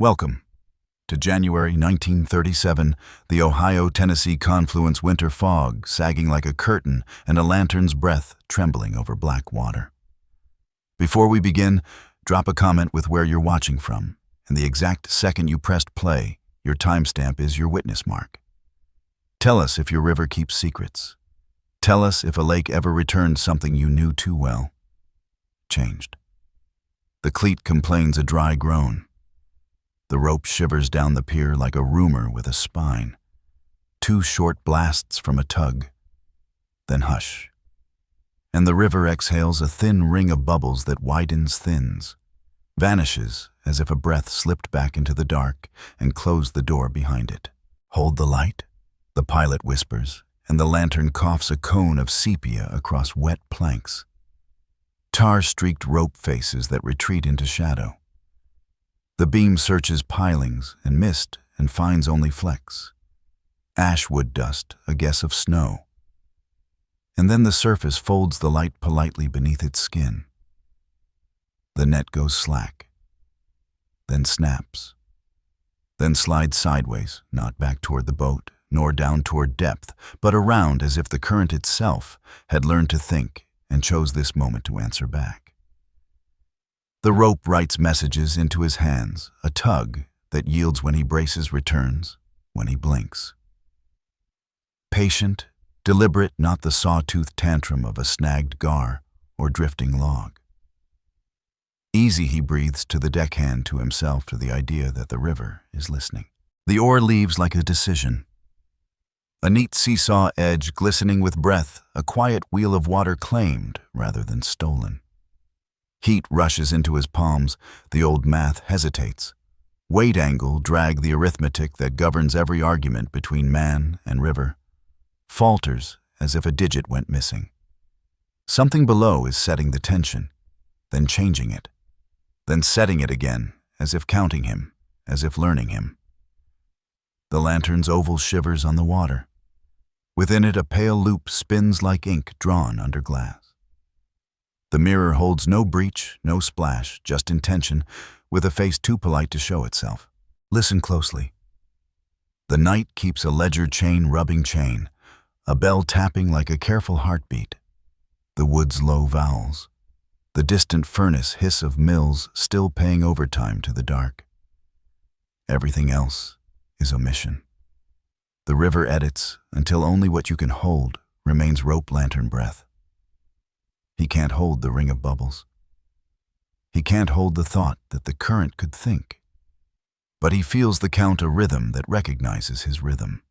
Welcome to January 1937, the Ohio-Tennessee confluence winter fog sagging like a curtain and a lantern's breath trembling over black water. Before we begin, drop a comment with where you're watching from, and the exact second you pressed play, your timestamp is your witness mark. Tell us if your river keeps secrets. Tell us if a lake ever returned something you knew too well. Changed. The cleat complains a dry groan. The rope shivers down the pier like a rumor with a spine. 2 short blasts from a tug. Then hush. And the river exhales a thin ring of bubbles that widens, thins, vanishes as if a breath slipped back into the dark and closed the door behind it. Hold the light, the pilot whispers, and the lantern coughs a cone of sepia across wet planks. Tar-streaked rope faces that retreat into shadow. The beam searches pilings and mist and finds only flecks. Ashwood dust, a guess of snow. And then the surface folds the light politely beneath its skin. The net goes slack, then snaps, then slides sideways, not back toward the boat, nor down toward depth, but around as if the current itself had learned to think and chose this moment to answer back. The rope writes messages into his hands, a tug that yields when he braces, returns, when he blinks. Patient, deliberate, not the sawtooth tantrum of a snagged gar or drifting log. Easy he breathes to the deckhand, to himself, to the idea that the river is listening. The oar leaves like a decision. A neat seesaw edge glistening with breath, a quiet wheel of water claimed rather than stolen. Heat rushes into his palms, the old math hesitates. Weight angle drag the arithmetic that governs every argument between man and river. Falters as if a digit went missing. Something below is setting the tension, then changing it, then setting it again, as if counting him, as if learning him. The lantern's oval shivers on the water. Within it a pale loop spins like ink drawn under glass. The mirror holds no breach, no splash, just intention, with a face too polite to show itself. Listen closely. The night keeps a ledger chain rubbing chain, a bell tapping like a careful heartbeat. The wood's low vowels. The distant furnace hiss of mills still paying overtime to the dark. Everything else is omission. The river edits until only what you can hold remains rope lantern breath. He can't hold the ring of bubbles. He can't hold the thought that the current could think. But he feels the count a rhythm that recognizes his rhythm.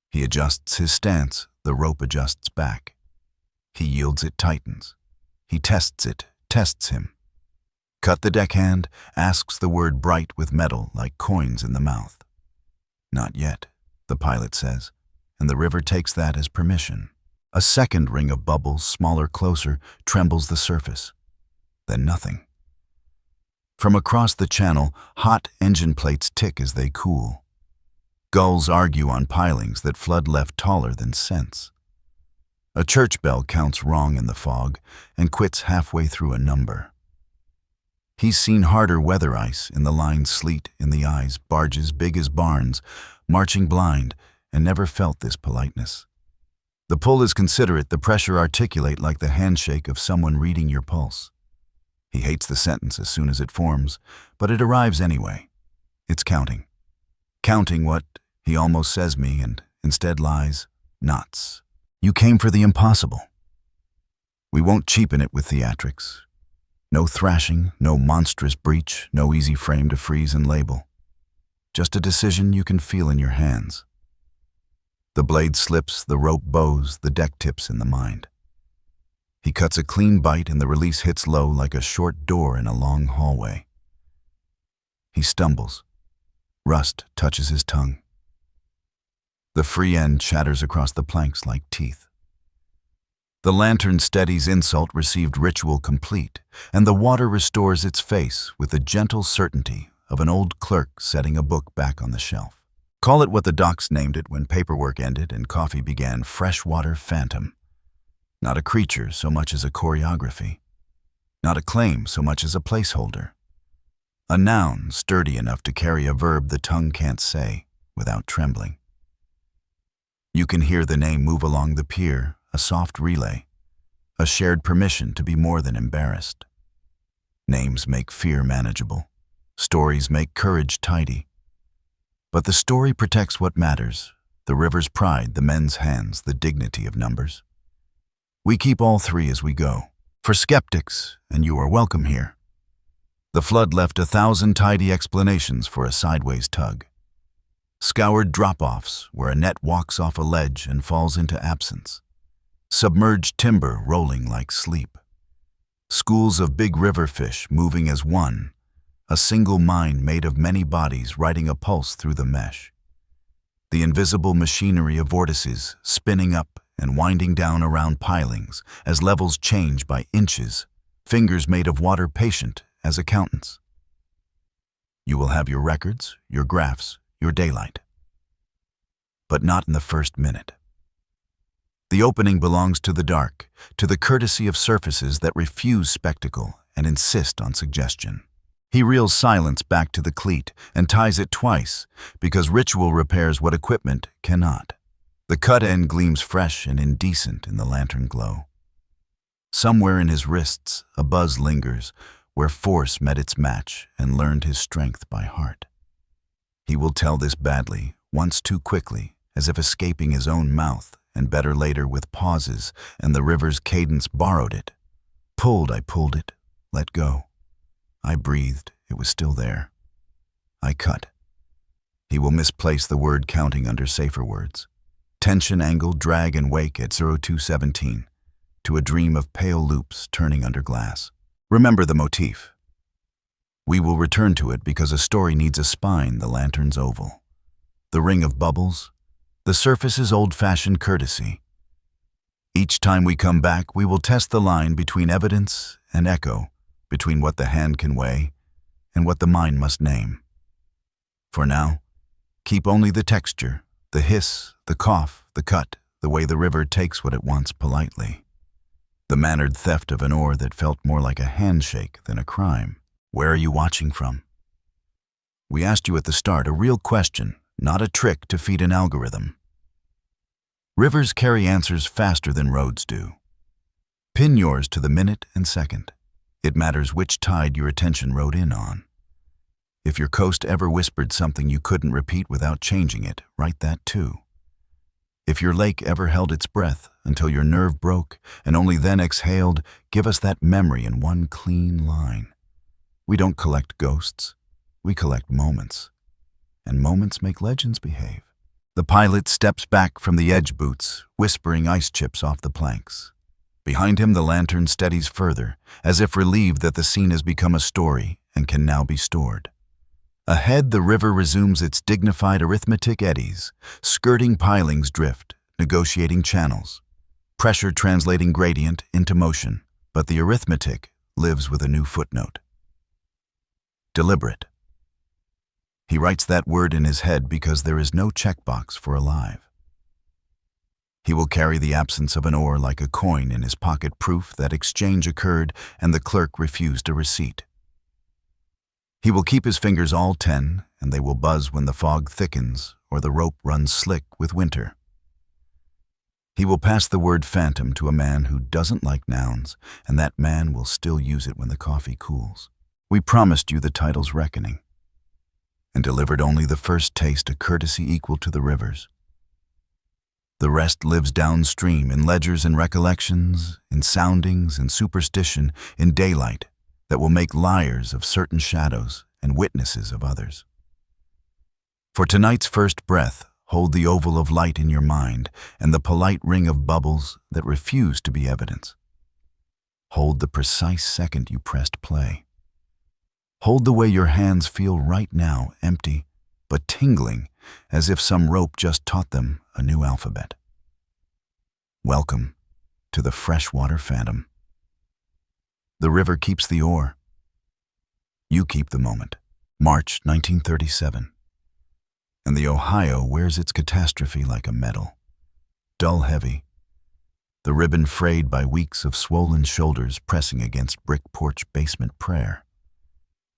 He adjusts his stance, the rope adjusts back. He yields, it tightens. He tests it, tests him. Cut the deckhand, asks the word bright with metal like coins in the mouth. Not yet, the pilot says, and the river takes that as permission. A second ring of bubbles, smaller, closer, trembles the surface. Then nothing. From across the channel, hot engine plates tick as they cool. Gulls argue on pilings that flood left taller than sense. A church bell counts wrong in the fog and quits halfway through a number. He's seen harder weather ice in the line, sleet in the eyes, barges big as barns, marching blind, and never felt this politeness. The pull is considerate, the pressure articulate like the handshake of someone reading your pulse. He hates the sentence as soon as it forms, but it arrives anyway. It's counting. Counting what he almost says me, and instead lies, knots. You came for the impossible. We won't cheapen it with theatrics. No thrashing, no monstrous breach, no easy frame to freeze and label. Just a decision you can feel in your hands. The blade slips, the rope bows, the deck tips in the mind. He cuts a clean bite and the release hits low like a short door in a long hallway. He stumbles. Rust touches his tongue. The free end shatters across the planks like teeth. The lantern steadies insult received, ritual complete, and the water restores its face with the gentle certainty of an old clerk setting a book back on the shelf. Call it what the docs named it when paperwork ended and coffee began, freshwater phantom. Not a creature so much as a choreography. Not a claim so much as a placeholder. A noun sturdy enough to carry a verb the tongue can't say without trembling. You can hear the name move along the pier, a soft relay, a shared permission to be more than embarrassed. Names make fear manageable. Stories make courage tidy. But the story protects what matters, the river's pride, the men's hands, the dignity of numbers. We keep all three as we go. For skeptics, and you are welcome here. The flood left 1,000 tidy explanations for a sideways tug. Scoured drop-offs where a net walks off a ledge and falls into absence. Submerged timber rolling like sleep. Schools of big river fish moving as one, a single mind made of many bodies riding a pulse through the mesh. The invisible machinery of vortices spinning up and winding down around pilings as levels change by inches, fingers made of water patient as accountants. You will have your records, your graphs, your daylight. But not in the first minute. The opening belongs to the dark, to the courtesy of surfaces that refuse spectacle and insist on suggestion. He reels silence back to the cleat and ties it twice because ritual repairs what equipment cannot. The cut end gleams fresh and indecent in the lantern glow. Somewhere in his wrists, a buzz lingers where force met its match and learned his strength by heart. He will tell this badly, once too quickly, as if escaping his own mouth, and better later with pauses, and the river's cadence borrowed it. Pulled, I pulled it, let go. I breathed, it was still there. I cut. He will misplace the word counting under safer words. Tension, angle, drag, and wake at 0217, to a dream of pale loops turning under glass. Remember the motif. We will return to it because a story needs a spine, the lantern's oval. The ring of bubbles, the surface's old-fashioned courtesy. Each time we come back, we will test the line between evidence and echo, between what the hand can weigh and what the mind must name. For now, keep only the texture, the hiss, the cough, the cut, the way the river takes what it wants politely. The mannered theft of an oar that felt more like a handshake than a crime. Where are you watching from? We asked you at the start a real question, not a trick to feed an algorithm. Rivers carry answers faster than roads do. Pin yours to the minute and second. It matters which tide your attention rode in on. If your coast ever whispered something you couldn't repeat without changing it, write that too. If your lake ever held its breath until your nerve broke and only then exhaled, give us that memory in one clean line. We don't collect ghosts, we collect moments. And moments make legends behave. The pilot steps back from the edge boots, whispering ice chips off the planks. Behind him, the lantern steadies further, as if relieved that the scene has become a story and can now be stored. Ahead, the river resumes its dignified arithmetic eddies, skirting pilings drift, negotiating channels, pressure translating gradient into motion, but the arithmetic lives with a new footnote. Deliberate. He writes that word in his head because there is no checkbox for alive. He will carry the absence of an oar like a coin in his pocket, proof that exchange occurred and the clerk refused a receipt. He will keep his fingers all 10, and they will buzz when the fog thickens or the rope runs slick with winter. He will pass the word phantom to a man who doesn't like nouns, and that man will still use it when the coffee cools. We promised you the title's reckoning, and delivered only the first taste, a courtesy equal to the river's. The rest lives downstream in ledgers and recollections, in soundings and superstition, in daylight that will make liars of certain shadows and witnesses of others. For tonight's first breath, hold the oval of light in your mind and the polite ring of bubbles that refuse to be evidence. Hold the precise second you pressed play. Hold the way your hands feel right now, empty, but tingling, as if some rope just taught them a new alphabet. Welcome to the freshwater phantom. The river keeps the oar. You keep the moment. March 1937. And the Ohio wears its catastrophe like a medal. Dull heavy. The ribbon frayed by weeks of swollen shoulders pressing against brick porch basement prayer.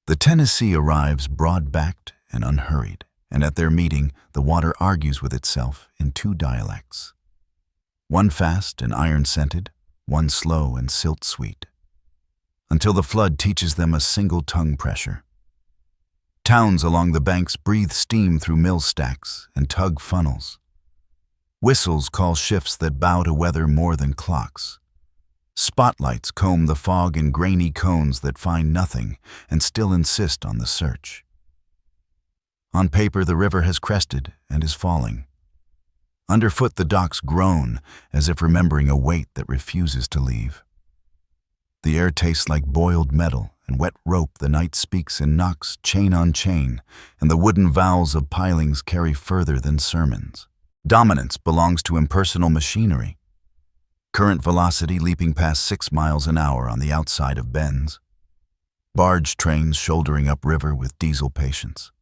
The Tennessee arrives broad-backed and unhurried, and at their meeting, the water argues with itself in two dialects. One fast and iron-scented, one slow and silt-sweet, until the flood teaches them a single tongue pressure. Towns along the banks breathe steam through mill stacks and tug funnels. Whistles call shifts that bow to weather more than clocks. Spotlights comb the fog in grainy cones that find nothing and still insist on the search. On paper, the river has crested and is falling. Underfoot, the docks groan as if remembering a weight that refuses to leave. The air tastes like boiled metal and wet rope. The night speaks and knocks chain on chain, and the wooden vowels of pilings carry further than sermons. Dominance belongs to impersonal machinery. Current velocity leaping past 6 miles an hour on the outside of bends. Barge trains shouldering upriver with diesel patience.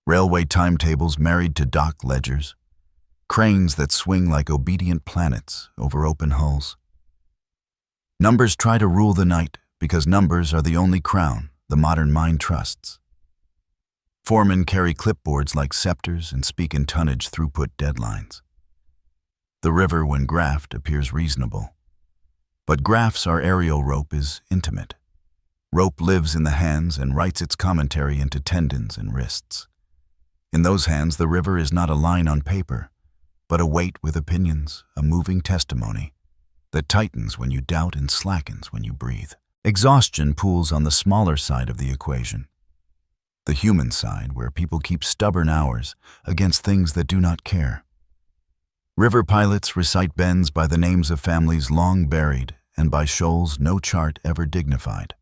Railway timetables married to dock ledgers. Cranes that swing like obedient planets over open hulls. Numbers try to rule the night because numbers are the only crown the modern mind trusts. Foremen carry clipboards like scepters and speak in tonnage throughput deadlines. The river, when graphed, appears reasonable. But graph's our aerial rope is intimate. Rope lives in the hands and writes its commentary into tendons and wrists. In those hands, the river is not a line on paper, but a weight with opinions, a moving testimony that tightens when you doubt and slackens when you breathe. Exhaustion pools on the smaller side of the equation. The human side, where people keep stubborn hours against things that do not care. River pilots recite bends by the names of families long buried and by shoals no chart ever dignified.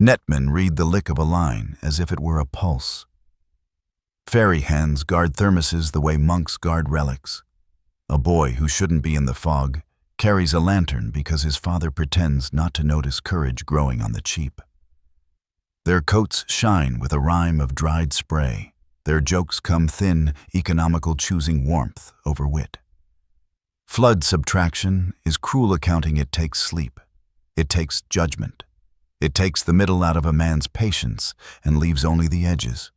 Netmen read the lick of a line as if it were a pulse. Ferry hands guard thermoses the way monks guard relics. A boy who shouldn't be in the fog carries a lantern because his father pretends not to notice courage growing on the cheap. Their coats shine with a rime of dried spray. Their jokes come thin, economical, choosing warmth over wit. Flood subtraction is cruel accounting. It takes sleep. It takes judgment. It takes the middle out of a man's patience and leaves only the edges.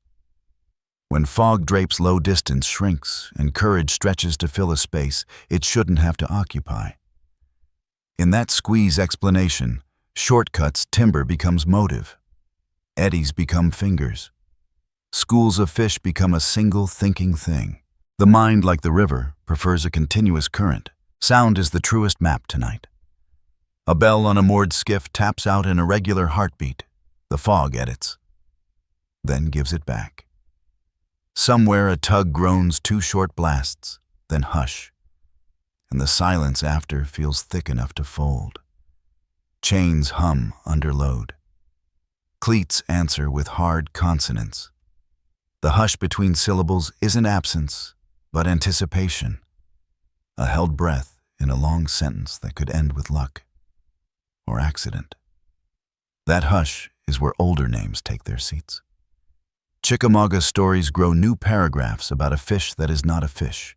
When fog drapes, low distance shrinks and courage stretches to fill a space it shouldn't have to occupy. In that squeeze explanation, shortcuts timber becomes motive. Eddies become fingers. Schools of fish become a single thinking thing. The mind, like the river, prefers a continuous current. Sound is the truest map tonight. A bell on a moored skiff taps out an irregular heartbeat. The fog edits, then gives it back. Somewhere a tug groans 2 short blasts, then hush, and the silence after feels thick enough to fold. Chains hum under load. Cleats answer with hard consonants. The hush between syllables isn't absence, but anticipation. A held breath in a long sentence that could end with luck or accident. That hush is where older names take their seats. Chickamauga stories grow new paragraphs about a fish that is not a fish.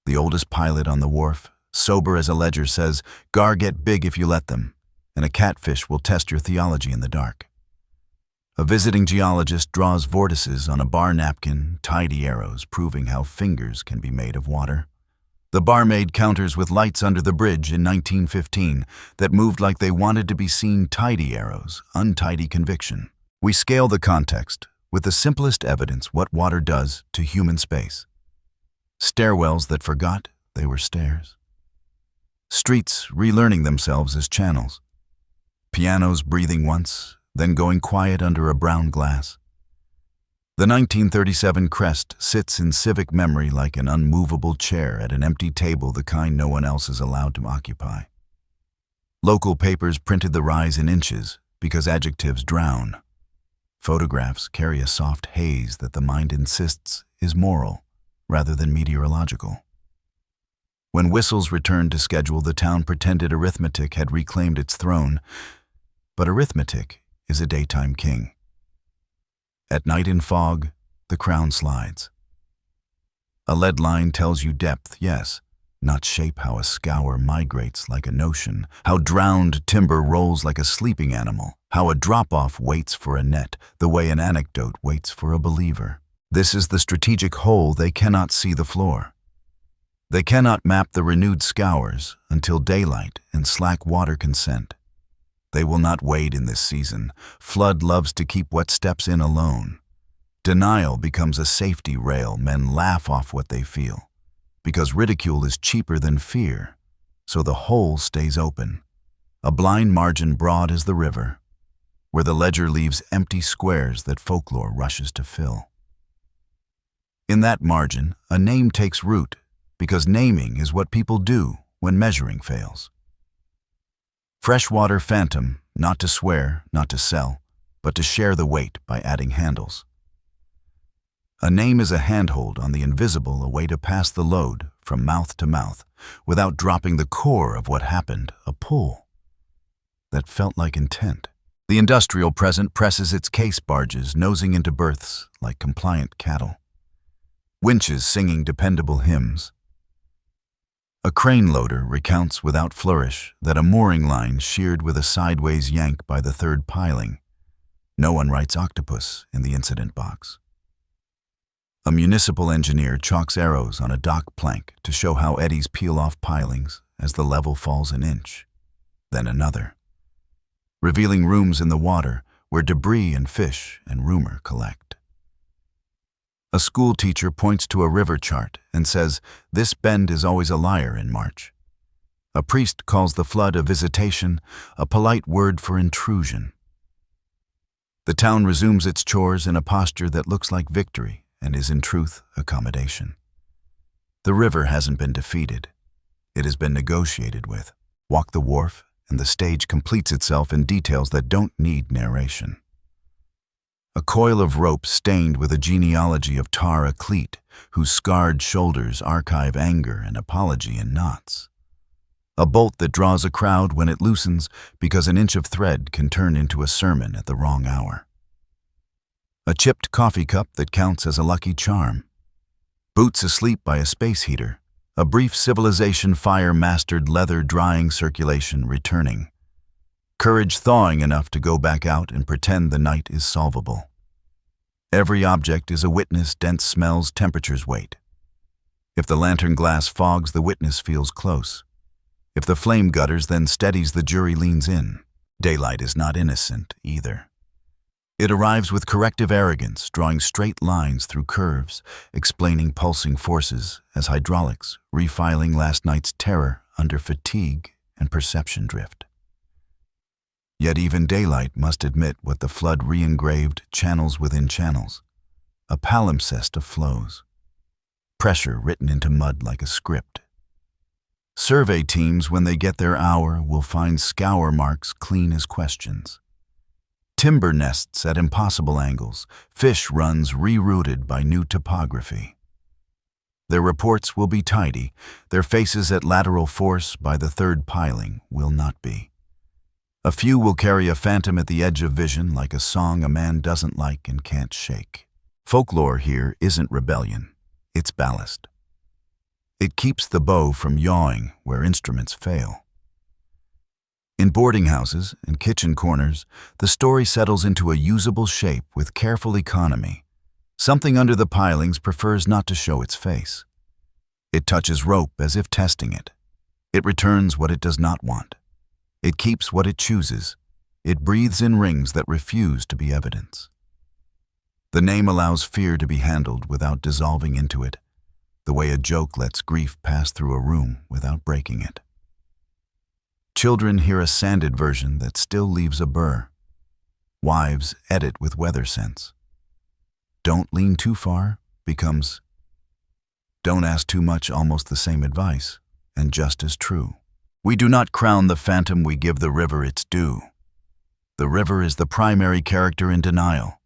The oldest pilot on the wharf, sober as a ledger, says, "Gar get big if you let them, and a catfish will test your theology in the dark." A visiting geologist draws vortices on a bar napkin, tidy arrows, proving how fingers can be made of water. The barmaid counters with lights under the bridge in 1915 that moved like they wanted to be seen. Tidy arrows, untidy conviction. We scale the context with the simplest evidence what water does to human space. Stairwells that forgot they were stairs. Streets relearning themselves as channels. Pianos breathing once, then going quiet under a brown glass. The 1937 crest sits in civic memory like an unmovable chair at an empty table, the kind no one else is allowed to occupy. Local papers printed the rise in inches because adjectives drown. Photographs carry a soft haze that the mind insists is moral rather than meteorological. When whistles returned to schedule, the town pretended arithmetic had reclaimed its throne, but arithmetic is a daytime king. At night in fog, the crown slides. A lead line tells you depth, yes, not shape how a scour migrates like a notion, how drowned timber rolls like a sleeping animal, how a drop-off waits for a net, the way an anecdote waits for a believer. This is the strategic hole they cannot see the floor. They cannot map the renewed scours until daylight and slack water consent. They will not wade in this season. Flood loves to keep wet steps in alone. Denial becomes a safety rail. Men laugh off what they feel. Because ridicule is cheaper than fear, so the hole stays open, a blind margin broad as the river, where the ledger leaves empty squares that folklore rushes to fill. In that margin, a name takes root, because naming is what people do when measuring fails. Freshwater phantom, not to swear, not to sell, but to share the weight by adding handles. A name is a handhold on the invisible, a way to pass the load from mouth to mouth, without dropping the core of what happened, a pull that felt like intent. The industrial present presses its case barges, nosing into berths like compliant cattle. Winches singing dependable hymns. A crane loader recounts without flourish that a mooring line sheared with a sideways yank by the third piling. No one writes octopus in the incident box. A municipal engineer chalks arrows on a dock plank to show how eddies peel off pilings as the level falls an inch, then another, revealing rooms in the water where debris and fish and rumor collect. A school teacher points to a river chart and says, "This bend is always a liar in March." A priest calls the flood a visitation, a polite word for intrusion. The town resumes its chores in a posture that looks like victory and is in truth accommodation. The river hasn't been defeated. It has been negotiated with. Walk the wharf, and the stage completes itself in details that don't need narration. A coil of rope stained with a genealogy of tar a cleat, whose scarred shoulders archive anger and apology in knots. A bolt that draws a crowd when it loosens because an inch of thread can turn into a sermon at the wrong hour. A chipped coffee cup that counts as a lucky charm. Boots asleep by a space heater. A brief civilization fire-mastered leather drying circulation returning. Courage thawing enough to go back out and pretend the night is solvable. Every object is a witness, dense smells, temperatures wait. If the lantern glass fogs, the witness feels close. If the flame gutters, then steadies, the jury leans in. Daylight is not innocent either. It arrives with corrective arrogance, drawing straight lines through curves, explaining pulsing forces as hydraulics, refiling last night's terror under fatigue and perception drift. Yet even daylight must admit what the flood re-engraved channels within channels, a palimpsest of flows, pressure written into mud like a script. Survey teams, when they get their hour, will find scour marks clean as questions. Timber nests at impossible angles, fish runs rerouted by new topography. Their reports will be tidy, their faces at lateral force by the third piling will not be. A few will carry a phantom at the edge of vision like a song a man doesn't like and can't shake. Folklore here isn't rebellion, it's ballast. It keeps the bow from yawing where instruments fail. In boarding houses and kitchen corners, the story settles into a usable shape with careful economy. Something under the pilings prefers not to show its face. It touches rope as if testing it. It returns what it does not want. It keeps what it chooses. It breathes in rings that refuse to be evidence. The name allows fear to be handled without dissolving into it, the way a joke lets grief pass through a room without breaking it. Children hear a sanded version that still leaves a burr. Wives edit with weather sense. Don't lean too far becomes don't ask too much, almost the same advice, and just as true. We do not crown the phantom, we give the river its due. The river is the primary character in denial.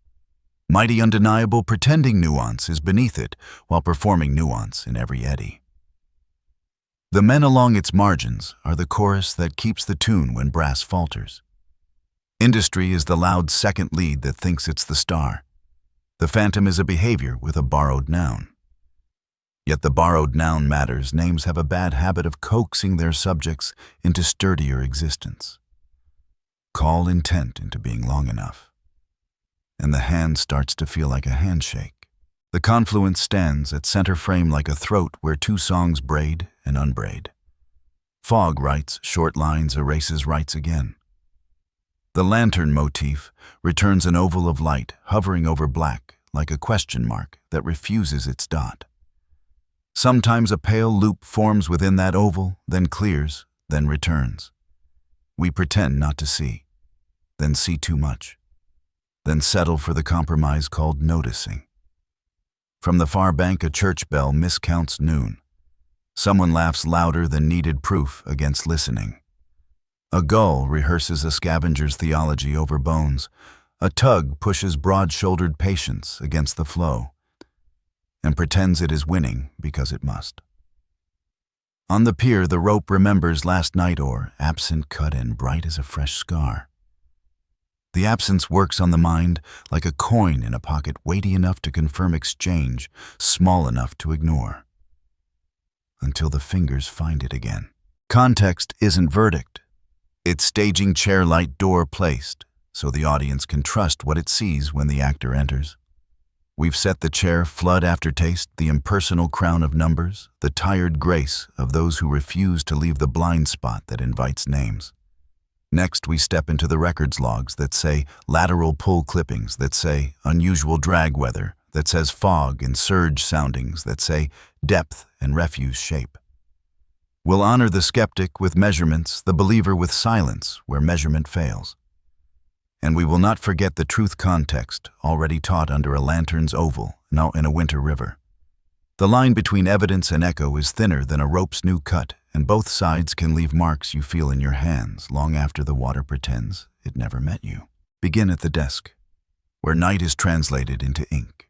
Mighty undeniable pretending nuance is beneath it while performing nuance in every eddy. The men along its margins are the chorus that keeps the tune when brass falters. Industry is the loud second lead that thinks it's the star. The phantom is a behavior with a borrowed noun. Yet the borrowed noun matters. Names have a bad habit of coaxing their subjects into sturdier existence. Call intent into being long enough, and the hand starts to feel like a handshake. The confluence stands at center frame like a throat where two songs braid and unbraid. Fog writes short lines, erases, writes again. The lantern motif returns an oval of light hovering over black like a question mark that refuses its dot. Sometimes a pale loop forms within that oval, then clears, then returns. We pretend not to see, then see too much, then settle for the compromise called noticing. From the far bank a church bell miscounts noon. Someone laughs louder than needed proof against listening. A gull rehearses a scavenger's theology over bones. A tug pushes broad-shouldered patience against the flow and pretends it is winning because it must. On the pier, the rope remembers last night, or absent cut and bright as a fresh scar. The absence works on the mind like a coin in a pocket, weighty enough to confirm exchange, small enough to ignore, until the fingers find it again. Context isn't verdict. It's staging chair light door placed, so the audience can trust what it sees when the actor enters. We've set the chair, flood aftertaste, the impersonal crown of numbers, the tired grace of those who refuse to leave the blind spot that invites names. Next, we step into the records logs that say lateral pull clippings, that say unusual drag weather, that says fog and surge soundings, that say depth and refuse shape. We'll honor the skeptic with measurements, the believer with silence where measurement fails. And we will not forget the truth context already taught under a lantern's oval, now in a winter river. The line between evidence and echo is thinner than a rope's new cut, and both sides can leave marks you feel in your hands long after the water pretends it never met you. Begin at the desk, where night is translated into ink.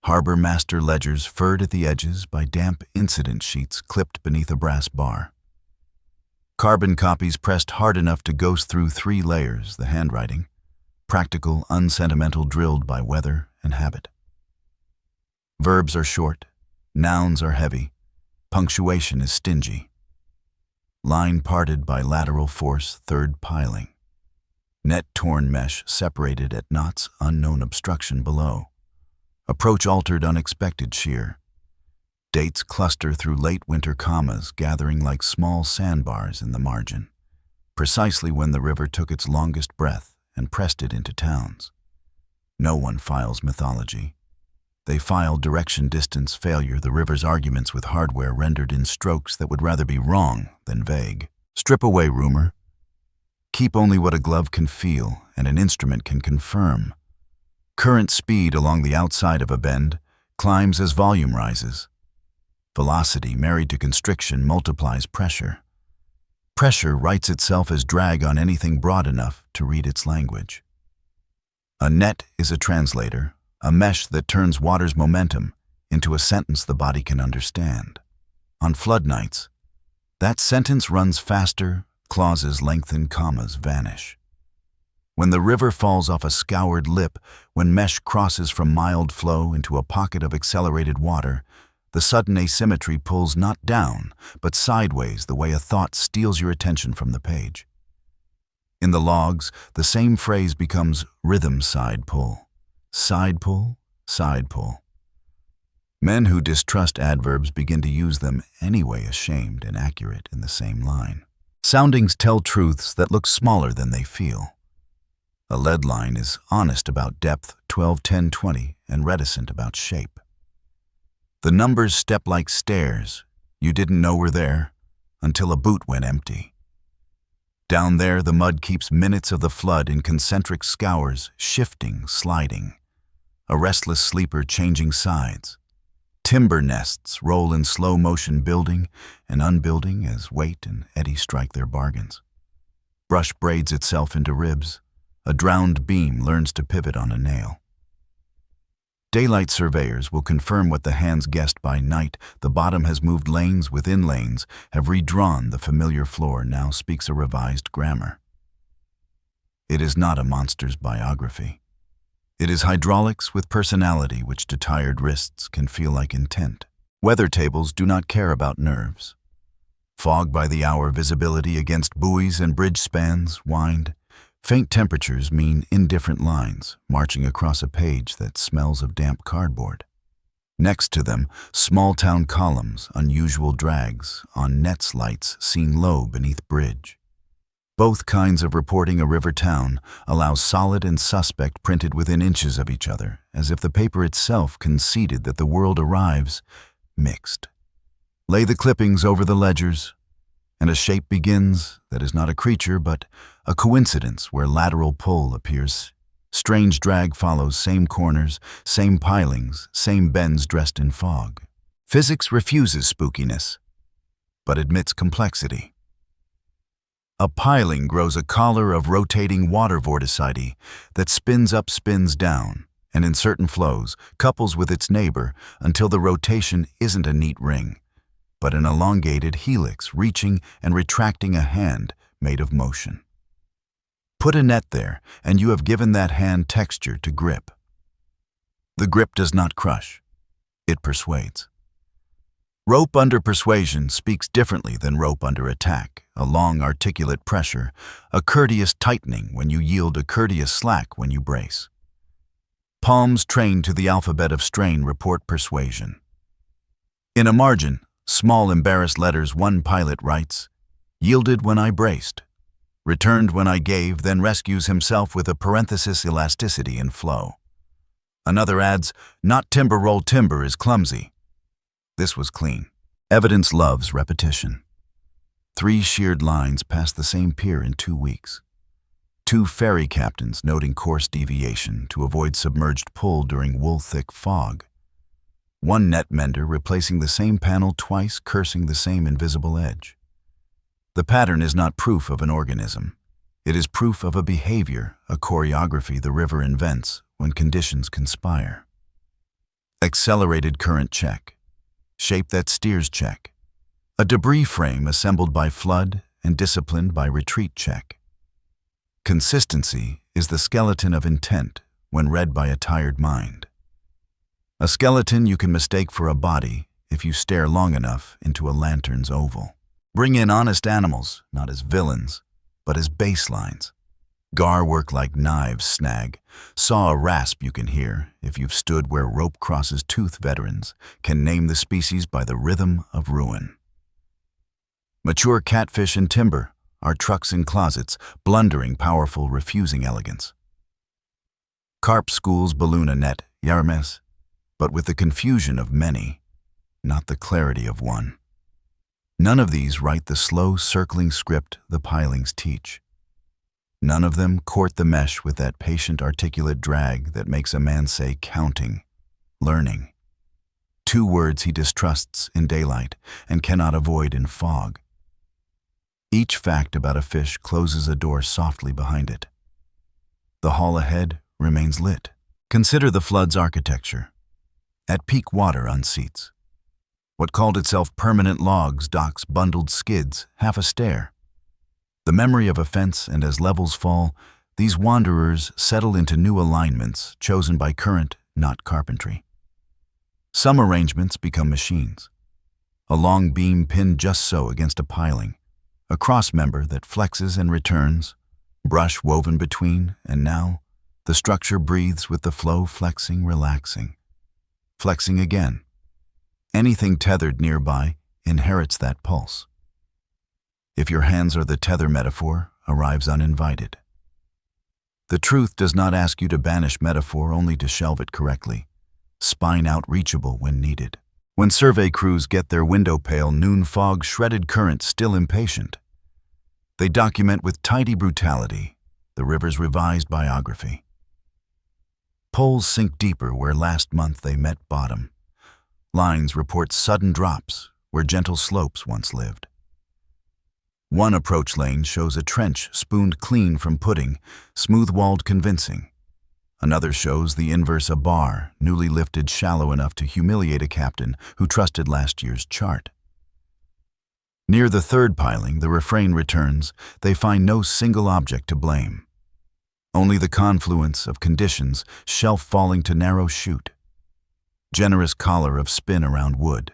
Harbor master ledgers furred at the edges by damp incident sheets clipped beneath a brass bar. Carbon copies pressed hard enough to ghost through 3 layers, the handwriting, practical, unsentimental, drilled by weather and habit. Verbs are short, nouns are heavy, punctuation is stingy. Line parted by lateral force, third piling. Net torn mesh separated at knots, unknown obstruction below. Approach altered, unexpected shear. Dates cluster through late winter commas, gathering like small sandbars in the margin, precisely when the river took its longest breath and pressed it into towns. No one files mythology. They file direction, distance, failure, the river's arguments with hardware rendered in strokes that would rather be wrong than vague. Strip away rumor. Keep only what a glove can feel and an instrument can confirm. Current speed along the outside of a bend climbs as volume rises. Velocity married to constriction multiplies pressure. Pressure writes itself as drag on anything broad enough to read its language. A net is a translator, a mesh that turns water's momentum into a sentence the body can understand. On flood nights, that sentence runs faster, clauses lengthen, commas vanish. When the river falls off a scoured lip, when mesh crosses from mild flow into a pocket of accelerated water, the sudden asymmetry pulls not down, but sideways the way a thought steals your attention from the page. In the logs, the same phrase becomes rhythm side pull. Side pull, side pull. Men who distrust adverbs begin to use them anyway, ashamed and accurate in the same line. Soundings tell truths that look smaller than they feel. A lead line is honest about depth, 12, 10, 20, and reticent about shape. The numbers step like stairs you didn't know were there until a boot went empty. Down there, the mud keeps minutes of the flood in concentric scours, shifting, sliding. A restless sleeper changing sides. Timber nests roll in slow motion, building and unbuilding as weight and eddy strike their bargains. Brush braids itself into ribs. A drowned beam learns to pivot on a nail. Daylight surveyors will confirm what the hands guessed by night. The bottom has moved lanes within lanes, have redrawn the familiar floor, now speaks a revised grammar. It is not a monster's biography. It is hydraulics with personality which to tired wrists can feel like intent. Weather tables do not care about nerves. Fog-by-the-hour visibility against buoys and bridge spans wind. Faint temperatures mean indifferent lines marching across a page that smells of damp cardboard. Next to them, small-town columns, unusual drags on nets lights seen low beneath bridge. Both kinds of reporting a river town allow solid and suspect printed within inches of each other, as if the paper itself conceded that the world arrives mixed. Lay the clippings over the ledgers, and a shape begins that is not a creature but a coincidence where lateral pull appears. Strange drag follows same corners, same pilings, same bends dressed in fog. Physics refuses spookiness, but admits complexity. A piling grows a collar of rotating water vorticity that spins up, spins down, and in certain flows couples with its neighbor until the rotation isn't a neat ring, but an elongated helix reaching and retracting a hand made of motion. Put a net there, and you have given that hand texture to grip. The grip does not crush. It persuades. Rope under persuasion speaks differently than rope under attack, a long articulate pressure, a courteous tightening when you yield, a courteous slack when you brace. Palms trained to the alphabet of strain report persuasion. In a margin, small embarrassed letters, one pilot writes, "Yielded when I braced. Returned when I gave," then rescues himself with a parenthesis, elasticity and flow. Another adds, "Not timber roll, timber is clumsy." This was clean. Evidence loves repetition. 3 sheared lines passed the same pier in 2 weeks. 2 ferry captains noting course deviation to avoid submerged pull during wool-thick fog. 1 net mender replacing the same panel twice, cursing the same invisible edge. The pattern is not proof of an organism. It is proof of a behavior, a choreography the river invents when conditions conspire. Accelerated current check. Shape that steers check. A debris frame assembled by flood and disciplined by retreat check. Consistency is the skeleton of intent when read by a tired mind. A skeleton you can mistake for a body if you stare long enough into a lantern's oval. Bring in honest animals, not as villains, but as baselines. Gar work like knives snag. Saw a rasp you can hear if you've stood where rope crosses tooth. Veterans can name the species by the rhythm of ruin. Mature catfish and timber are trucks in closets, blundering, powerful, refusing elegance. Carp schools balloon a net, yarmes, but with the confusion of many, not the clarity of one. None of these write the slow, circling script the pilings teach. None of them court the mesh with that patient, articulate drag that makes a man say counting, learning. 2 words he distrusts in daylight and cannot avoid in fog. Each fact about a fish closes a door softly behind it. The hall ahead remains lit. Consider the flood's architecture. At peak water unseats. What called itself permanent logs, docks, bundled skids, half a stair. The memory of a fence, and as levels fall, these wanderers settle into new alignments chosen by current, not carpentry. Some arrangements become machines. A long beam pinned just so against a piling, a cross member that flexes and returns, brush woven between, and now the structure breathes with the flow, flexing, relaxing. Flexing again. Anything tethered nearby inherits that pulse. If your hands are the tether metaphor, arrives uninvited. The truth does not ask you to banish metaphor, only to shelve it correctly, spine out reachable when needed. When survey crews get their window pale, noon fog, shredded current still impatient, they document with tidy brutality the river's revised biography. Poles sink deeper where last month they met bottom. Lines report sudden drops where gentle slopes once lived. One approach lane shows a trench spooned clean from pudding, smooth-walled, convincing. Another shows the inverse, a bar newly lifted, shallow enough to humiliate a captain who trusted last year's chart. Near the 3rd piling, the refrain returns. They find no single object to blame. Only the confluence of conditions, shelf falling to narrow chute. Generous collar of spin around wood,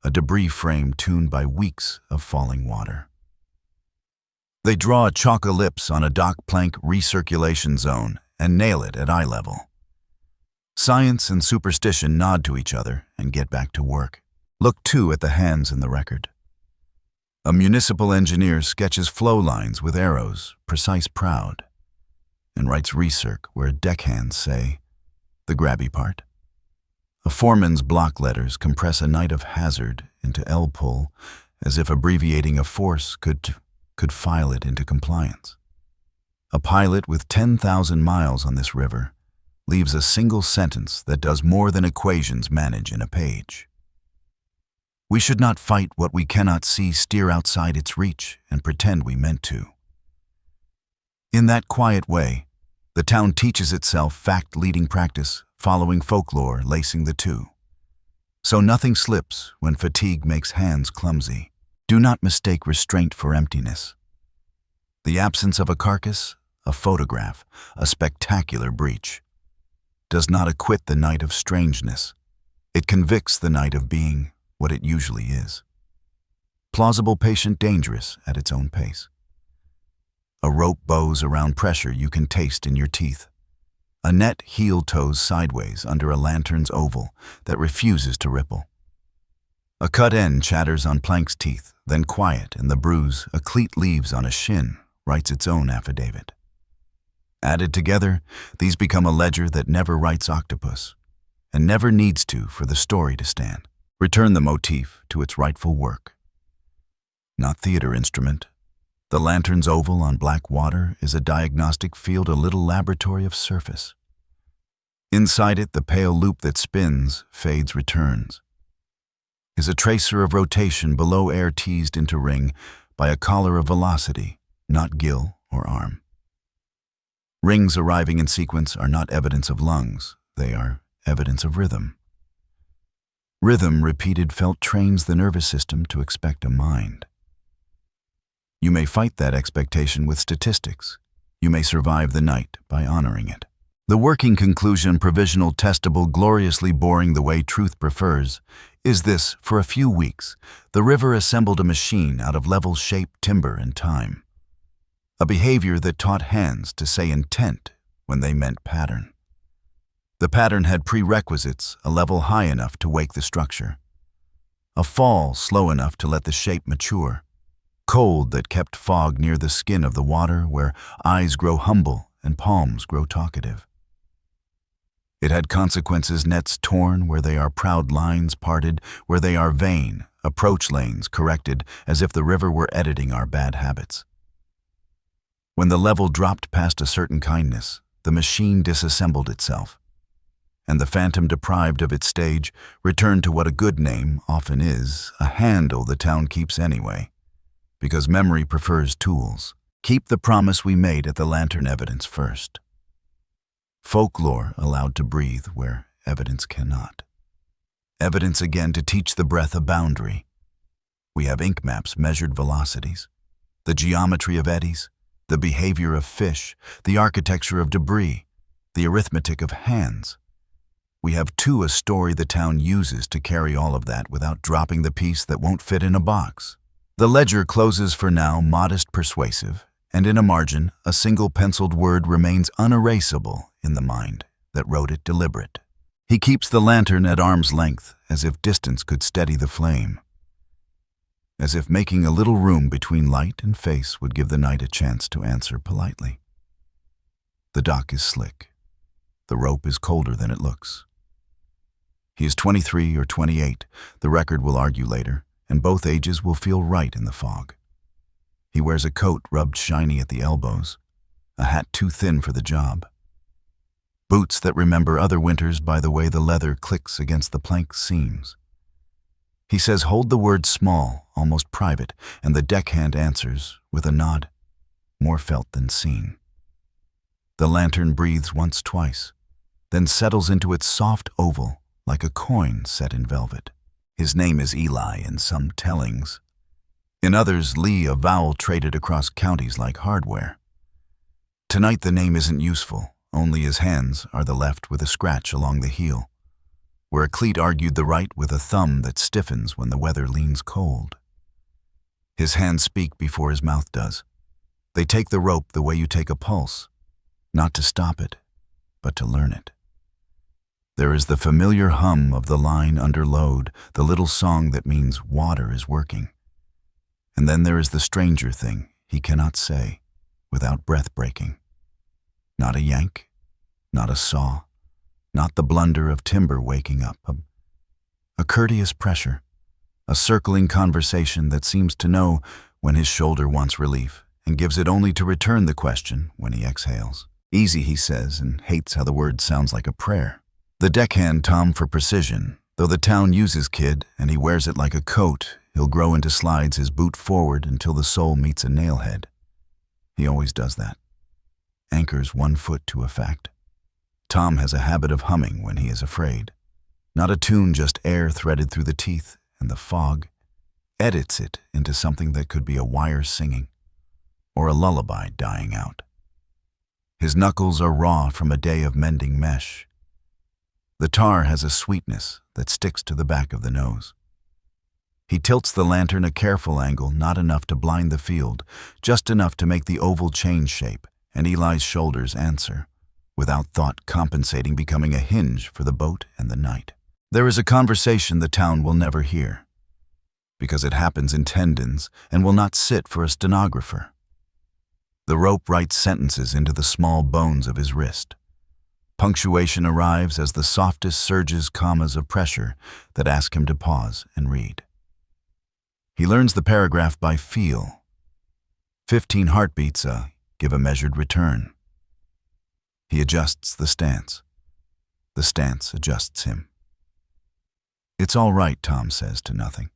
a debris frame tuned by weeks of falling water. They draw a chalk ellipse on a dock plank recirculation zone and nail it at eye level. Science and superstition nod to each other and get back to work. Look too at the hands in the record. A municipal engineer sketches flow lines with arrows, precise proud, and writes recirc where deckhands say the grabby part. A foreman's block letters compress a night of hazard into L-pull as if abbreviating a force could file it into compliance. A pilot with 10,000 miles on this river leaves a single sentence that does more than equations manage in a page. We should not fight what we cannot see, steer outside its reach, and pretend we meant to. In that quiet way, the town teaches itself fact-leading practice, following folklore, lacing the two. So nothing slips when fatigue makes hands clumsy. Do not mistake restraint for emptiness. The absence of a carcass, a photograph, a spectacular breach, does not acquit the night of strangeness. It convicts the night of being what it usually is. Plausible, patient, dangerous at its own pace. A rope bows around pressure you can taste in your teeth. A net heel toes sideways under a lantern's oval that refuses to ripple. A cut end chatters on plank's teeth, then quiet in the bruise a cleat leaves on a shin writes its own affidavit. Added together, these become a ledger that never writes octopus, and never needs to for the story to stand. Return the motif to its rightful work. Not theater instrument. The lantern's oval on black water is a diagnostic field, a little laboratory of surface. Inside it, the pale loop that spins, fades, returns, is a tracer of rotation below air teased into ring by a collar of velocity, not gill or arm. Rings arriving in sequence are not evidence of lungs, they are evidence of rhythm. Rhythm repeated felt trains the nervous system to expect a mind. You may fight that expectation with statistics. You may survive the night by honoring it. The working conclusion, provisional, testable, gloriously boring the way truth prefers, is this: for a few weeks, the river assembled a machine out of level, shape, timber, and time. A behavior that taught hands to say intent when they meant pattern. The pattern had prerequisites, a level high enough to wake the structure, a fall slow enough to let the shape mature, cold that kept fog near the skin of the water where eyes grow humble and palms grow talkative. It had consequences, nets torn where they are proud, lines parted where they are vain, approach lanes corrected as if the river were editing our bad habits. When the level dropped past a certain kindness, the machine disassembled itself, and the phantom deprived of its stage returned to what a good name often is, a handle the town keeps anyway, because memory prefers tools. Keep the promise we made at the lantern evidence first. Folklore allowed to breathe where evidence cannot. Evidence again to teach the breath a boundary. We have ink maps, measured velocities, the geometry of eddies, the behavior of fish, the architecture of debris, the arithmetic of hands. We have too a story the town uses to carry all of that without dropping the piece that won't fit in a box. The ledger closes for now, modest, persuasive, and in a margin, a single penciled word remains unerasable in the mind that wrote it, deliberate. He keeps the lantern at arm's length, as if distance could steady the flame, as if making a little room between light and face would give the night a chance to answer politely. The dock is slick. The rope is colder than it looks. He is 23 or 28, the record will argue later, and both ages will feel right in the fog. He wears a coat rubbed shiny at the elbows, a hat too thin for the job, boots that remember other winters by the way the leather clicks against the plank seams. He says, "Hold the word small, almost private," and the deckhand answers with a nod, more felt than seen. The lantern breathes once, twice, then settles into its soft oval like a coin set in velvet. His name is Eli in some tellings. In others, Lee, a vowel traded across counties like hardware. Tonight the name isn't useful, only his hands are the left with a scratch along the heel. where a cleat argued the right with a thumb that stiffens when the weather leans cold. His hands speak before his mouth does. They take the rope the way you take a pulse, not to stop it, but to learn it. There is the familiar hum of the line under load, the little song that means water is working. And then there is the stranger thing he cannot say without breath breaking. Not a yank, not a saw, not the blunder of timber waking up. A courteous pressure, a circling conversation that seems to know when his shoulder wants relief and gives it only to return the question when he exhales. Easy, he says, and hates how the word sounds like a prayer. The deckhand Tom for precision. Though the town uses kid and he wears it like a coat, he'll grow into slides his boot forward until the sole meets a nailhead. He always does that. Anchors one foot to a fact. Tom has a habit of humming when he is afraid. Not a tune, just air threaded through the teeth, and the fog edits it into something that could be a wire singing or a lullaby dying out. His knuckles are raw from a day of mending mesh. The tar has a sweetness that sticks to the back of the nose. He tilts the lantern a careful angle, not enough to blind the field, just enough to make the oval change shape, and Eli's shoulders answer, without thought compensating, becoming a hinge for the boat and the night. There is a conversation the town will never hear, because it happens in tendons and will not sit for a stenographer. The rope writes sentences into the small bones of his wrist. Punctuation arrives as the softest surges commas of pressure that ask him to pause and read. He learns the paragraph by feel. 15 heartbeats give a measured return. He adjusts the stance. The stance adjusts him. It's all right, Tom says to nothing.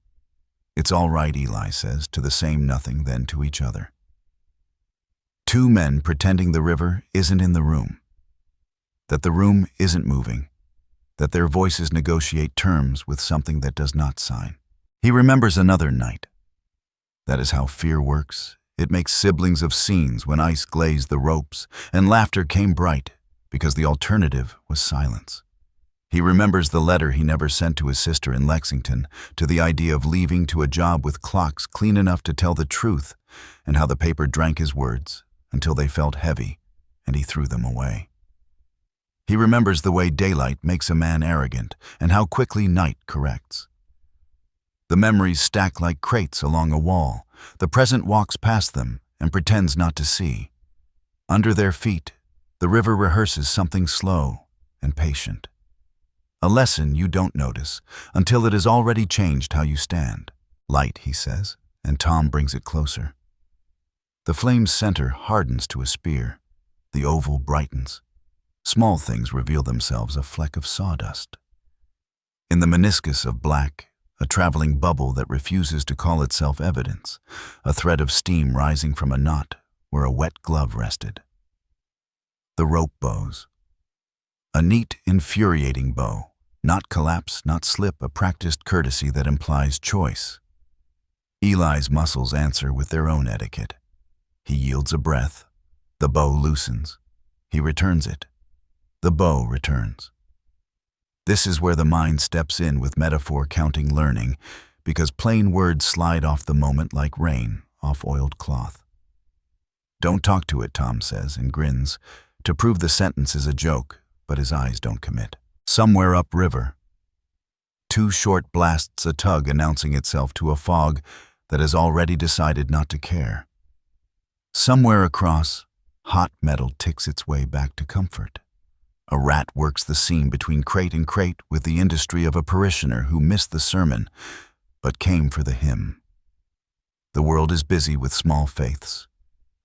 It's all right, Eli says to the same nothing, then to each other. Two men pretending the river isn't in the room. That the room isn't moving, that their voices negotiate terms with something that does not sign. He remembers another night. That is how fear works. It makes siblings of scenes when ice glazed the ropes and laughter came bright because the alternative was silence. He remembers the letter he never sent to his sister in Lexington, to the idea of leaving to a job with clocks clean enough to tell the truth, and how the paper drank his words until they felt heavy and he threw them away. He remembers the way daylight makes a man arrogant and how quickly night corrects. The memories stack like crates along a wall. The present walks past them and pretends not to see. Under their feet, the river rehearses something slow and patient. A lesson you don't notice until it has already changed how you stand. Light, he says, and Tom brings it closer. The flame's center hardens to a spear. The oval brightens. Small things reveal themselves a fleck of sawdust. In the meniscus of black, a traveling bubble that refuses to call itself evidence, a thread of steam rising from a knot where a wet glove rested. The rope bows. A neat, infuriating bow, not collapse, not slip, a practiced courtesy that implies choice. Eli's muscles answer with their own etiquette. He yields a breath. The bow loosens. He returns it. The bow returns. This is where the mind steps in with metaphor counting learning, because plain words slide off the moment like rain off oiled cloth. Don't talk to it, Tom says and grins, to prove the sentence is a joke, but his eyes don't commit. Somewhere upriver. 2 short blasts a tug announcing itself to a fog that has already decided not to care. Somewhere across, hot metal ticks its way back to comfort. A rat works the seam between crate and crate with the industry of a parishioner who missed the sermon, but came for the hymn. The world is busy with small faiths.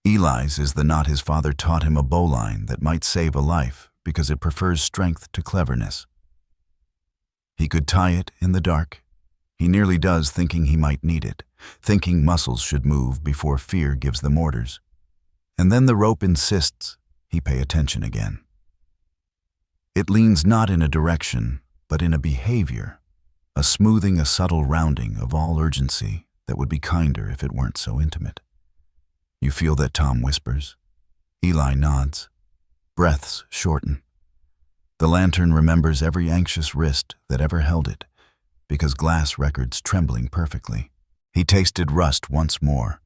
Eli's is the knot his father taught him, a bowline that might save a life because it prefers strength to cleverness. He could tie it in the dark. He nearly does, thinking he might need it, thinking muscles should move before fear gives them orders. And then the rope insists he pay attention again. It leans not in a direction, but in a behavior, a smoothing, a subtle rounding of all urgency that would be kinder if it weren't so intimate. You feel that Tom whispers. Eli nods. Breaths shorten. The lantern remembers every anxious wrist that ever held it, because glass records trembling perfectly. He tasted rust once more.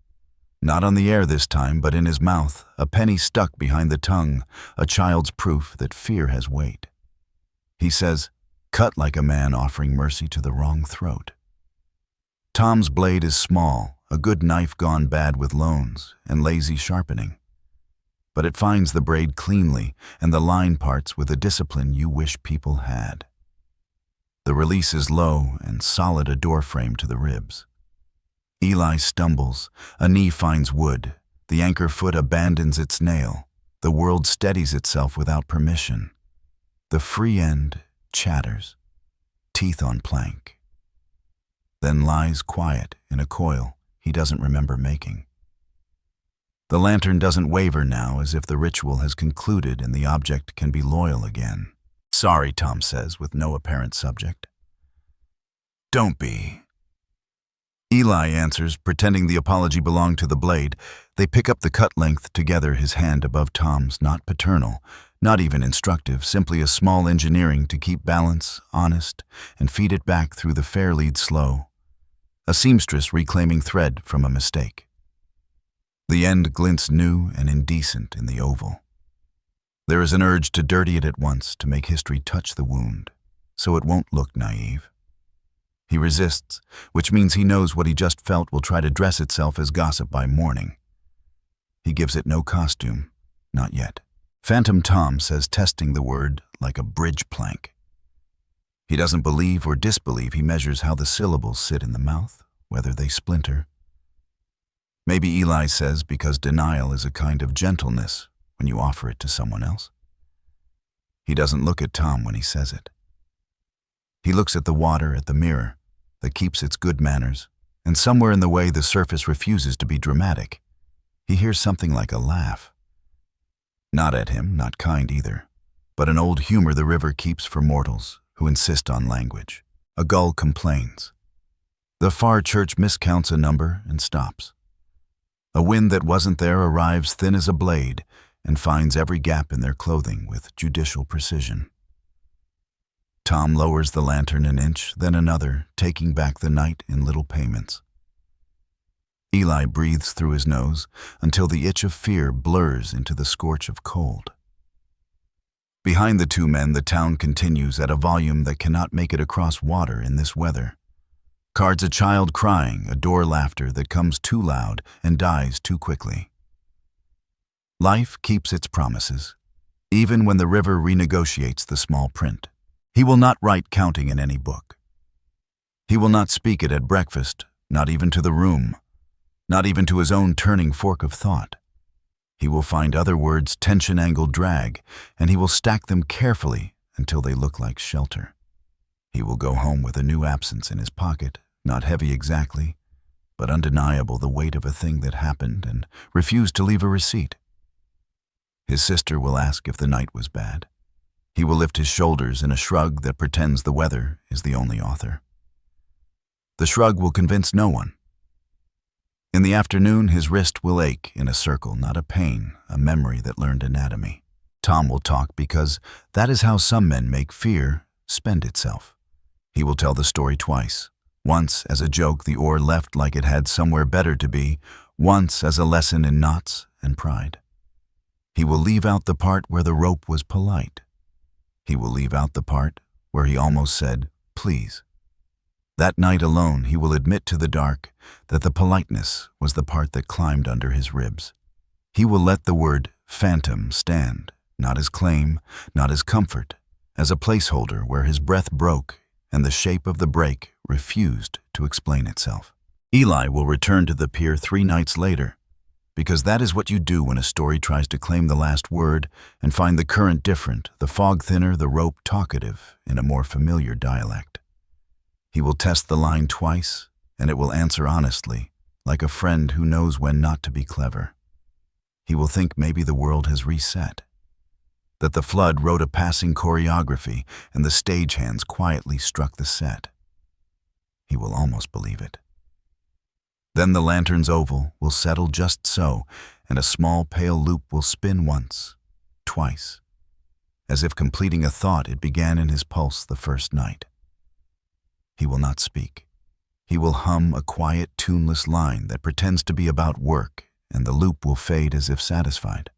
Not on the air this time, but in his mouth, a penny stuck behind the tongue, a child's proof that fear has weight. He says, "Cut like a man offering mercy to the wrong throat." Tom's blade is small, a good knife gone bad with loans and lazy sharpening. But it finds the braid cleanly and the line parts with a discipline you wish people had. The release is low and solid, a door frame to the ribs. Eli stumbles, a knee finds wood, the anchor foot abandons its nail, the world steadies itself without permission. The free end chatters, teeth on plank. Then lies quiet in a coil he doesn't remember making. The lantern doesn't waver now, as if the ritual has concluded and the object can be loyal again. "Sorry," Tom says, with no apparent subject. "Don't be." Eli answers, pretending the apology belonged to the blade. They pick up the cut length together, his hand above Tom's, not paternal, not even instructive, simply a small engineering to keep balance, honest, and feed it back through the fair lead slow. A seamstress reclaiming thread from a mistake. The end glints new and indecent in the oval. There is an urge to dirty it at once, to make history touch the wound, so it won't look naive. He resists, which means he knows what he just felt will try to dress itself as gossip by morning. He gives it no costume, not yet. Phantom Tom says, testing the word like a bridge plank. He doesn't believe or disbelieve. He measures how the syllables sit in the mouth, whether they splinter. Maybe Eli says because denial is a kind of gentleness when you offer it to someone else. He doesn't look at Tom when he says it. He looks at the water, at the mirror that keeps its good manners, and somewhere in the way the surface refuses to be dramatic. He hears something like a laugh. Not at him, not kind either, but an old humor the river keeps for mortals who insist on language. A gull complains. The far church miscounts a number and stops. A wind that wasn't there arrives thin as a blade and finds every gap in their clothing with judicial precision. Tom lowers the lantern an inch, then another, taking back the night in little payments. Eli breathes through his nose until the itch of fear blurs into the scorch of cold. Behind the two men, the town continues at a volume that cannot make it across water in this weather. Cards a child crying, adore laughter that comes too loud and dies too quickly. Life keeps its promises, even when the river renegotiates the small print. He will not write counting in any book. He will not speak it at breakfast, not even to the room, not even to his own turning fork of thought. He will find other words tension-angled drag, and he will stack them carefully until they look like shelter. He will go home with a new absence in his pocket, not heavy exactly, but undeniable, the weight of a thing that happened, and refuse to leave a receipt. His sister will ask if the night was bad. He will lift his shoulders in a shrug that pretends the weather is the only author. The shrug will convince no one. In the afternoon, his wrist will ache in a circle, not a pain, a memory that learned anatomy. Tom will talk because that is how some men make fear spend itself. He will tell the story twice. Once as a joke, the oar left like it had somewhere better to be, once as a lesson in knots and pride. He will leave out the part where the rope was polite. He will leave out the part where he almost said, "Please." That night alone, he will admit to the dark that the politeness was the part that climbed under his ribs. He will let the word phantom stand, not as claim, not as comfort, as a placeholder where his breath broke and the shape of the break refused to explain itself. Eli will return to the pier 3 nights later, because that is what you do when a story tries to claim the last word and find the current different, the fog thinner, the rope talkative in a more familiar dialect. He will test the line twice, and it will answer honestly, like a friend who knows when not to be clever. He will think maybe the world has reset, that the flood wrote a passing choreography and the stagehands quietly struck the set. He will almost believe it. Then the lantern's oval will settle just so, and a small pale loop will spin once, twice. As if completing a thought, it began in his pulse the first night. He will not speak. He will hum a quiet, tuneless line that pretends to be about work, and the loop will fade as if satisfied.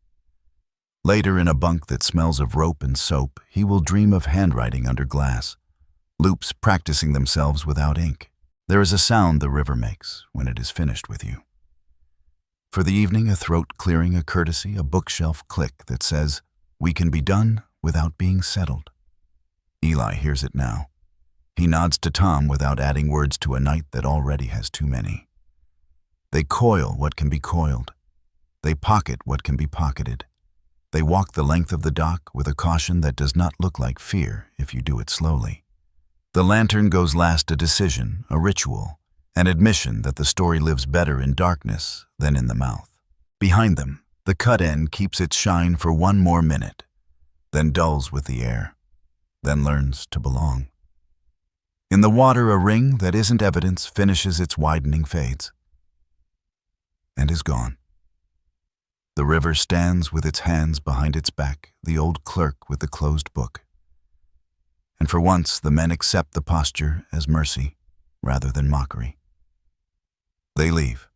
Later, in a bunk that smells of rope and soap, he will dream of handwriting under glass, loops practicing themselves without ink. There is a sound the river makes when it is finished with you. For the evening, a throat clearing, a courtesy, a bookshelf click that says, "We can be done without being settled." Eli hears it now. He nods to Tom without adding words to a night that already has too many. They coil what can be coiled. They pocket what can be pocketed. They walk the length of the dock with a caution that does not look like fear if you do it slowly. The lantern goes last, a decision, a ritual, an admission that the story lives better in darkness than in the mouth. Behind them, the cut end keeps its shine for one more minute, then dulls with the air, then learns to belong. In the water, a ring that isn't evidence finishes its widening, fades, and is gone. The river stands with its hands behind its back, the old clerk with the closed book. And for once, the men accept the posture as mercy rather than mockery. They leave.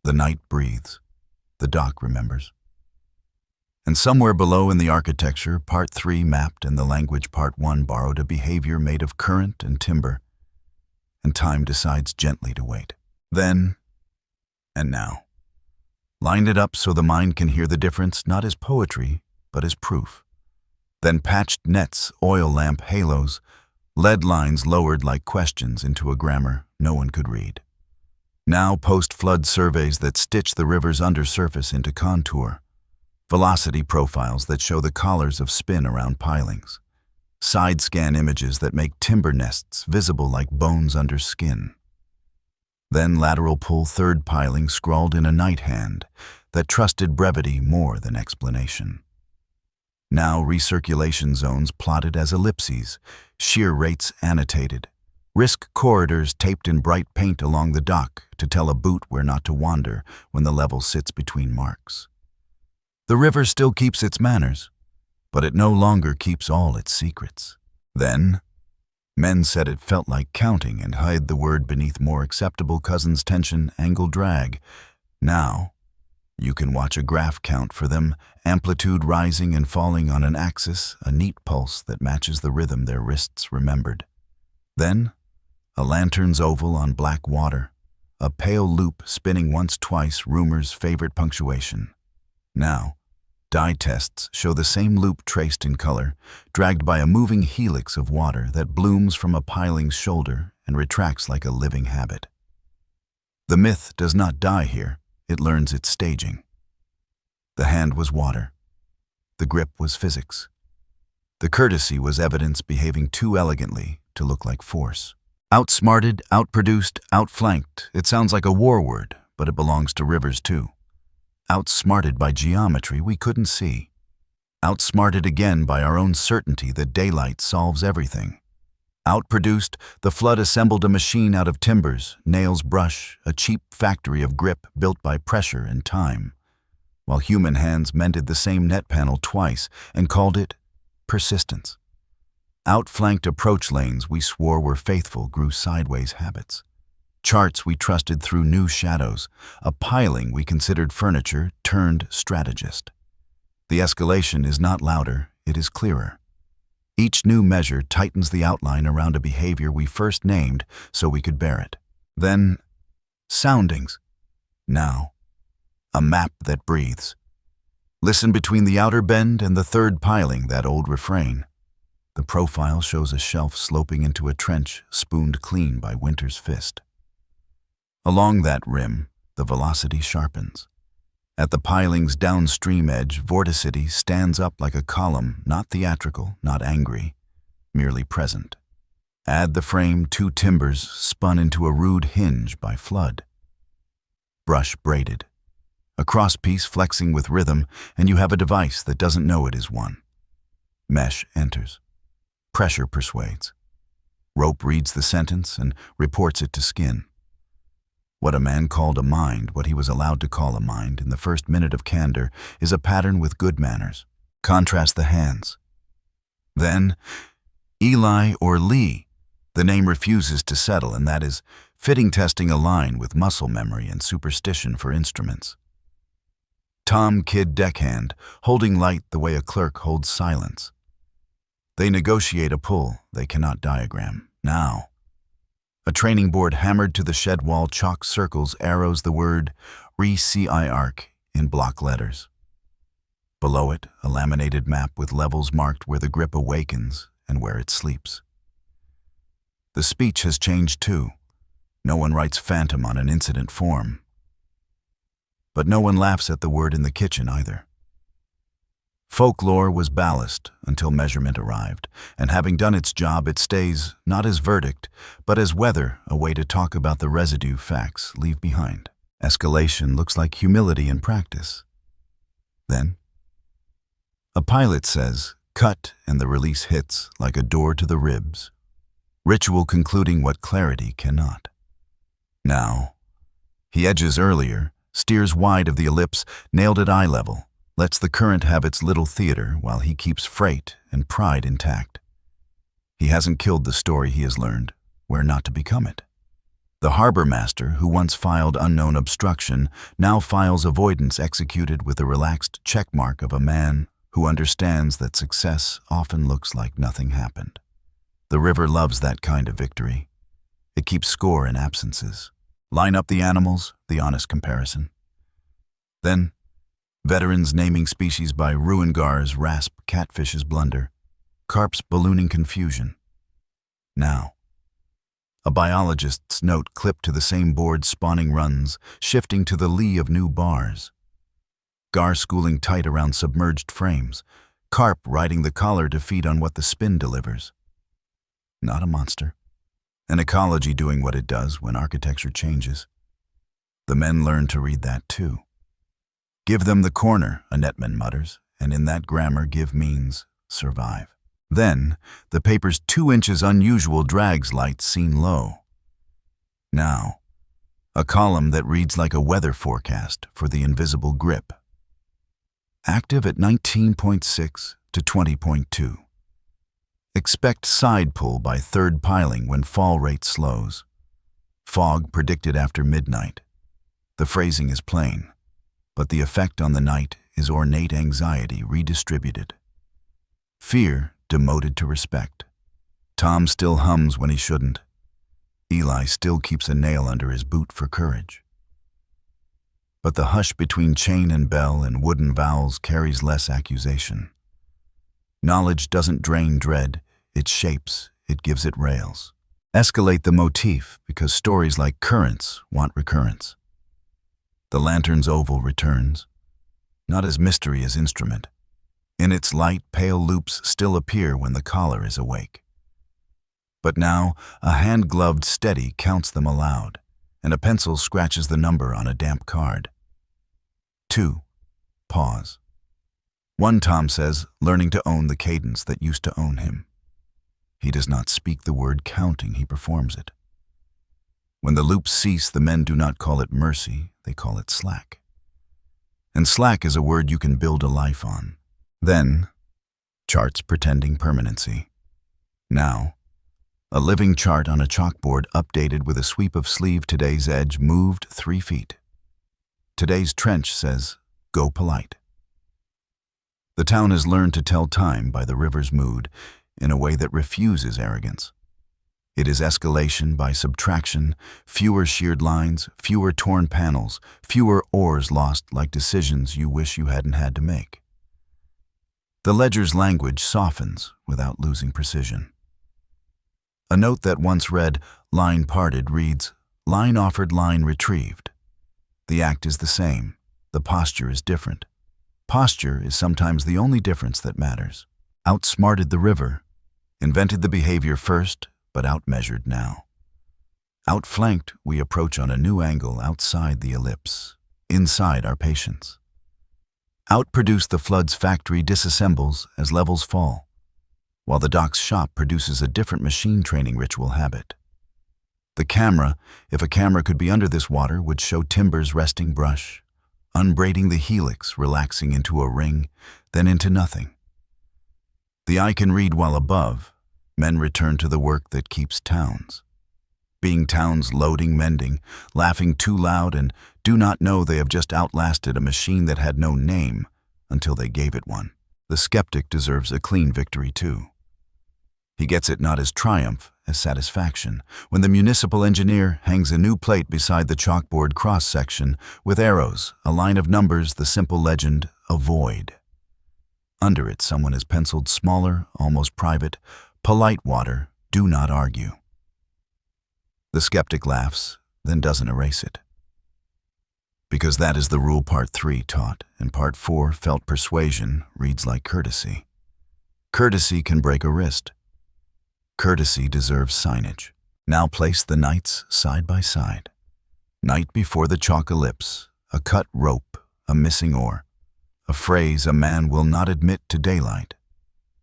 The night breathes. The dock remembers. And somewhere below in the architecture, Part 3 mapped and the language Part 1 borrowed, a behavior made of current and timber, and time decides gently to wait. Then, and now. Lined it up so the mind can hear the difference, not as poetry, but as proof. Then patched nets, oil lamp halos, lead lines lowered like questions into a grammar no one could read. Now post-flood surveys that stitch the river's undersurface into contour. Velocity profiles that show the collars of spin around pilings. Side scan images that make timber nests visible like bones under skin. Then lateral pull third piling scrawled in a night hand that trusted brevity more than explanation. Now recirculation zones plotted as ellipses, shear rates annotated, risk corridors taped in bright paint along the dock to tell a boot where not to wander when the level sits between marks. The river still keeps its manners, but it no longer keeps all its secrets. Then, men said it felt like counting and hide the word beneath more acceptable cousins tension, angle drag. Now, you can watch a graph count for them, amplitude rising and falling on an axis, a neat pulse that matches the rhythm their wrists remembered. Then, a lantern's oval on black water, a pale loop spinning once twice, rumor's favorite punctuation. Now, dye tests show the same loop traced in color, dragged by a moving helix of water that blooms from a piling's shoulder and retracts like a living habit. The myth does not die here, it learns its staging. The hand was water. The grip was physics. The courtesy was evidence behaving too elegantly to look like force. Outsmarted, outproduced, outflanked, it sounds like a war word, but it belongs to rivers too. Outsmarted by geometry we couldn't see. Outsmarted again by our own certainty that daylight solves everything. Outproduced, the flood assembled a machine out of timbers, nails, brush, a cheap factory of grip built by pressure and time, while human hands mended the same net panel twice and called it persistence. Outflanked approach lanes we swore were faithful grew sideways habits. Charts we trusted through new shadows, a piling we considered furniture turned strategist. The escalation is not louder, it is clearer. Each new measure tightens the outline around a behavior we first named so we could bear it. Then, soundings. Now, a map that breathes. Listen between the outer bend and the third piling, that old refrain. The profile shows a shelf sloping into a trench spooned clean by winter's fist. Along that rim, the velocity sharpens. At the piling's downstream edge, vorticity stands up like a column, not theatrical, not angry, merely present. Add the frame, two timbers spun into a rude hinge by flood. Brush braided. A crosspiece flexing with rhythm, and you have a device that doesn't know it is one. Mesh enters. Pressure persuades. Rope reads the sentence and reports it to skin. What a man called a mind, what he was allowed to call a mind in the first minute of candor, is a pattern with good manners. Contrast the hands. Then, Eli or Lee. The name refuses to settle, and that is fitting testing a line with muscle memory and superstition for instruments. Tom Kid Deckhand, holding light the way a clerk holds silence. They negotiate a pull they cannot diagram. Now, a training board hammered to the shed wall chalk circles arrows the word RE-CI-ARC in block letters. Below it, a laminated map with levels marked where the grip awakens and where it sleeps. The speech has changed too. No one writes phantom on an incident form. But no one laughs at the word in the kitchen either. Folklore was ballast until measurement arrived, and having done its job, it stays not as verdict, but as weather, a way to talk about the residue facts leave behind. Escalation looks like humility in practice. Then, a pilot says, cut, and the release hits like a door to the ribs. Ritual concluding what clarity cannot. Now, he edges earlier, steers wide of the ellipse, nailed at eye level, lets the current have its little theater while he keeps freight and pride intact. He hasn't killed the story he has learned, where not to become it. The harbor master, who once filed unknown obstruction, now files avoidance executed with the relaxed checkmark of a man who understands that success often looks like nothing happened. The river loves that kind of victory. It keeps score in absences. Line up the animals, the honest comparison. Then, veterans naming species by ruingars rasp catfish's blunder, carp's ballooning confusion. Now, a biologist's note clipped to the same board spawning runs, shifting to the lee of new bars. Gar schooling tight around submerged frames, carp riding the collar to feed on what the spin delivers. Not a monster. An ecology doing what it does when architecture changes. The men learn to read that too. Give them the corner, a netman mutters, and in that grammar give means survive. Then, the paper's 2 inches unusual drags light seen low. Now, a column that reads like a weather forecast for the invisible grip. Active at 19.6 to 20.2. Expect side pull by third piling when fall rate slows. Fog predicted after midnight. The phrasing is plain, but the effect on the night is ornate anxiety redistributed. Fear demoted to respect. Tom still hums when he shouldn't. Eli still keeps a nail under his boot for courage. But the hush between chain and bell and wooden vowels carries less accusation. Knowledge doesn't drain dread, it shapes, it gives it rails. Escalate the motif because stories like currents want recurrence. The lantern's oval returns, not as mystery as instrument. In its light, pale loops still appear when the collar is awake. But now, a hand-gloved steady counts them aloud, and a pencil scratches the number on a damp card. 2. Pause. 1, Tom says, learning to own the cadence that used to own him. He does not speak the word counting, he performs it. When the loops cease, the men do not call it mercy, they call it slack. And slack is a word you can build a life on. Then, charts pretending permanency. Now, a living chart on a chalkboard updated with a sweep of sleeve. Today's edge moved 3 feet. Today's trench says, go polite. The town has learned to tell time by the river's mood in a way that refuses arrogance. It is escalation by subtraction, fewer sheared lines, fewer torn panels, fewer oars lost like decisions you wish you hadn't had to make. The ledger's language softens without losing precision. A note that once read, line parted, reads, line offered, line retrieved. The act is the same, the posture is different. Posture is sometimes the only difference that matters. Outsmarted the river, invented the behavior first, but outmeasured now. Outflanked, we approach on a new angle outside the ellipse, inside our patience. Outproduced, the flood's factory disassembles as levels fall, while the dock's shop produces a different machine training ritual habit. The camera, if a camera could be under this water, would show timbers resting brush, unbraiding the helix, relaxing into a ring, then into nothing. The eye can read while above. Men return to the work that keeps towns. Being towns loading, mending, laughing too loud, and do not know they have just outlasted a machine that had no name until they gave it one. The skeptic deserves a clean victory too. He gets it not as triumph, as satisfaction, when the municipal engineer hangs a new plate beside the chalkboard cross-section with arrows, a line of numbers, the simple legend, avoid. Under it, someone has penciled smaller, almost private, polite water, do not argue. The skeptic laughs, then doesn't erase it. Because that is the rule part 3 taught, and part 4, felt persuasion, reads like courtesy. Courtesy can break a wrist. Courtesy deserves signage. Now place the nights side by side. Night before the chalk ellipse, a cut rope, a missing oar, a phrase a man will not admit to daylight.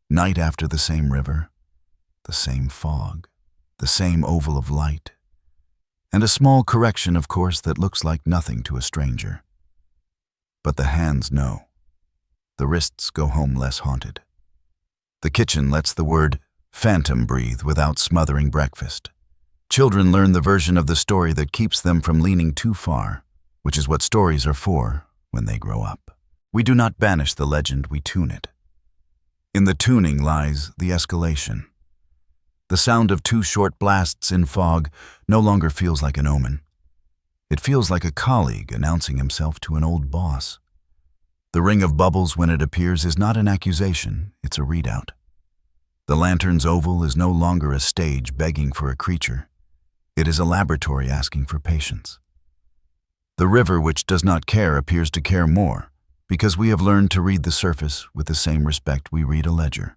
Night after the same river, the same fog, the same oval of light, and a small correction, of course, that looks like nothing to a stranger. But the hands know. The wrists go home less haunted. The kitchen lets the word phantom breathe without smothering breakfast. Children learn the version of the story that keeps them from leaning too far, which is what stories are for when they grow up. We do not banish the legend, we tune it. In the tuning lies the escalation. The sound of 2 short blasts in fog no longer feels like an omen. It feels like a colleague announcing himself to an old boss. The ring of bubbles when it appears is not an accusation, it's a readout. The lantern's oval is no longer a stage begging for a creature. It is a laboratory asking for patience. The river which does not care appears to care more, because we have learned to read the surface with the same respect we read a ledger.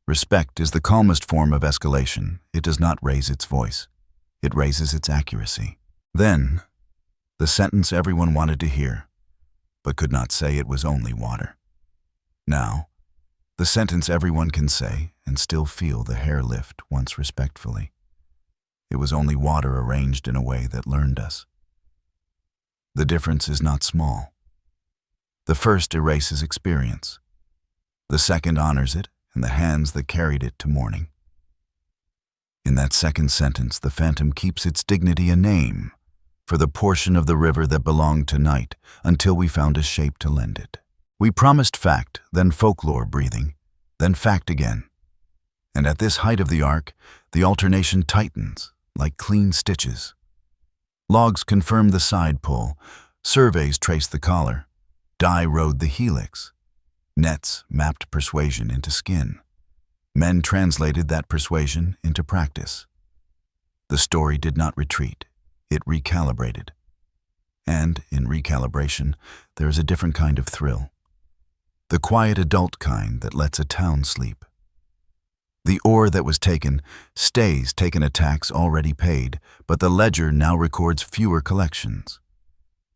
Respect is the calmest form of escalation. It does not raise its voice. It raises its accuracy. Then, the sentence everyone wanted to hear, but could not say it was only water. Now, the sentence everyone can say and still feel the hair lift once respectfully. It was only water arranged in a way that learned us. The difference is not small. The first erases experience. The second honors it and the hands that carried it to morning. In that second sentence, the phantom keeps its dignity a name for the portion of the river that belonged to night until we found a shape to lend it. We promised fact, then folklore breathing, then fact again. And at this height of the arc, the alternation tightens, like clean stitches. Logs confirm the side pull, surveys trace the collar, die rode the helix. Nets mapped persuasion into skin. Men translated that persuasion into practice. The story did not retreat, it recalibrated. And in recalibration, there is a different kind of thrill. The quiet adult kind that lets a town sleep. The oar that was taken stays taken a tax already paid, but the ledger now records fewer collections.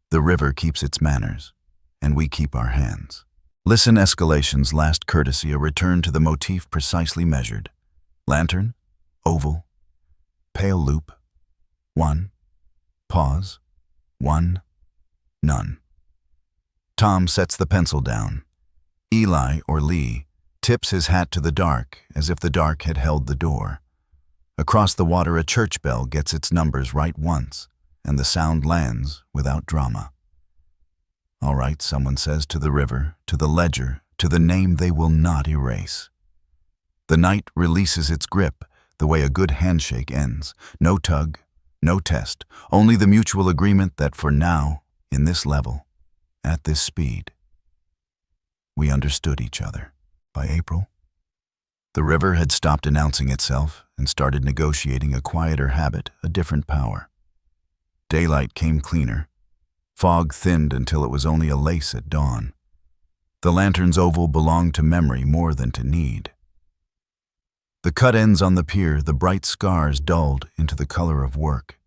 The river keeps its manners, and we keep our hands. Listen escalation's last courtesy, a return to the motif precisely measured. Lantern, oval, pale loop, 1, pause, 1, none. Tom sets the pencil down. Eli, or Lee, tips his hat to the dark as if the dark had held the door. Across the water, a church bell gets its numbers right once, and the sound lands without drama. All right, someone says to the river, to the ledger, to the name they will not erase. The night releases its grip the way a good handshake ends. No tug, no test, only the mutual agreement that for now, in this level, at this speed, we understood each other. By April, the river had stopped announcing itself and started negotiating a quieter habit, a different power. Daylight came cleaner. Fog thinned until it was only a lace at dawn. The lantern's oval belonged to memory more than to need. The cut ends on the pier, the bright scars dulled into the color of work.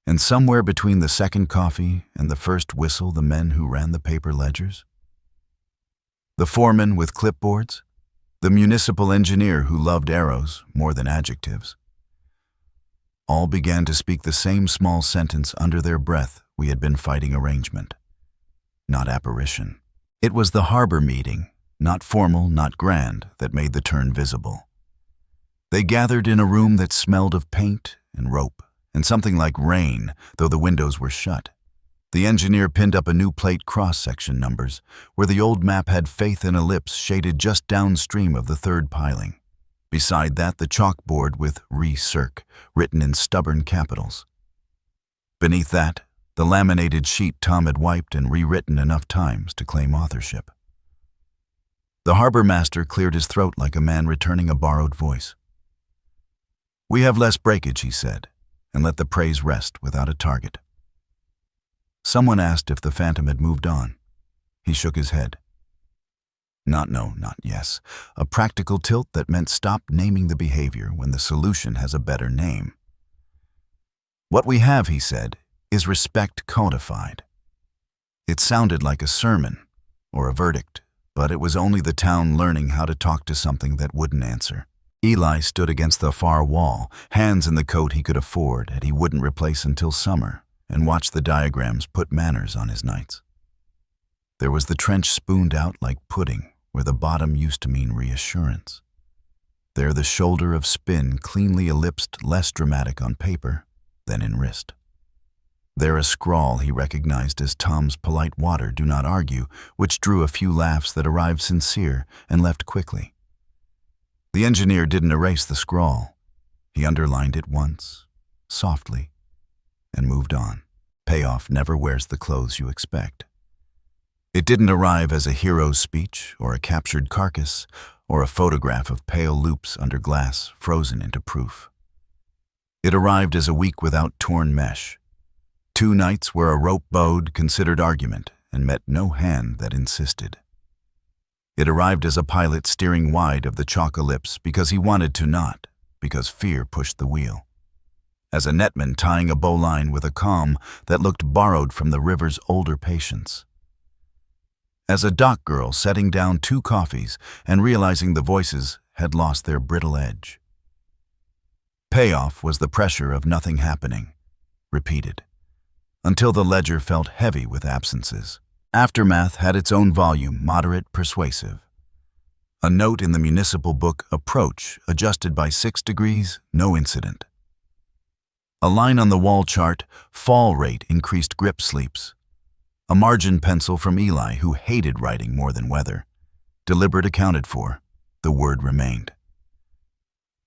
And somewhere between the second coffee and the first whistle, the men who ran the paper ledgers, the foreman with clipboards, the municipal engineer who loved arrows more than adjectives, all began to speak the same small sentence under their breath. We had been fighting arrangement, not apparition. It was the harbor meeting, not formal, not grand, that made the turn visible. They gathered in a room that smelled of paint and rope, and something like rain, though the windows were shut. The engineer pinned up a new plate cross-section numbers, where the old map had Faith and Ellipse shaded just downstream of the third piling. Beside that, the chalkboard with Re-Circ written in stubborn capitals. Beneath that, the laminated sheet Tom had wiped and rewritten enough times to claim authorship. The harbor master cleared his throat like a man returning a borrowed voice. "We have less breakage," he said, and let the praise rest without a target. Someone asked if the Phantom had moved on. He shook his head. Not no, not yes. A practical tilt that meant stop naming the behavior when the solution has a better name. "What we have," he said, "is respect codified." It sounded like a sermon or a verdict, but it was only the town learning how to talk to something that wouldn't answer. Eli stood against the far wall, hands in the coat he could afford and he wouldn't replace until summer, and watched the diagrams put manners on his nights. There was the trench spooned out like pudding, where the bottom used to mean reassurance. There the shoulder of spin cleanly ellipsed, less dramatic on paper than in wrist. There a scrawl he recognized as Tom's polite water, do not argue, which drew a few laughs that arrived sincere and left quickly. The engineer didn't erase the scrawl. He underlined it once, softly, and moved on. Payoff never wears the clothes you expect. It didn't arrive as a hero's speech or a captured carcass or a photograph of pale loops under glass frozen into proof. It arrived as a week without torn mesh. 2 nights where a rope bowed considered argument and met no hand that insisted. It arrived as a pilot steering wide of the chalk ellipse because he wanted to not, because fear pushed the wheel. As a netman tying a bowline with a calm that looked borrowed from the river's older patience. As a dock girl setting down 2 coffees and realizing the voices had lost their brittle edge. Payoff was the pressure of nothing happening, repeated, until the ledger felt heavy with absences. Aftermath had its own volume, moderate, persuasive. A note in the municipal book, approach, adjusted by 6 degrees, no incident. A line on the wall chart, fall rate increased grip sleeps. A margin pencil from Eli, who hated writing more than weather. Deliberate accounted for, the word remained.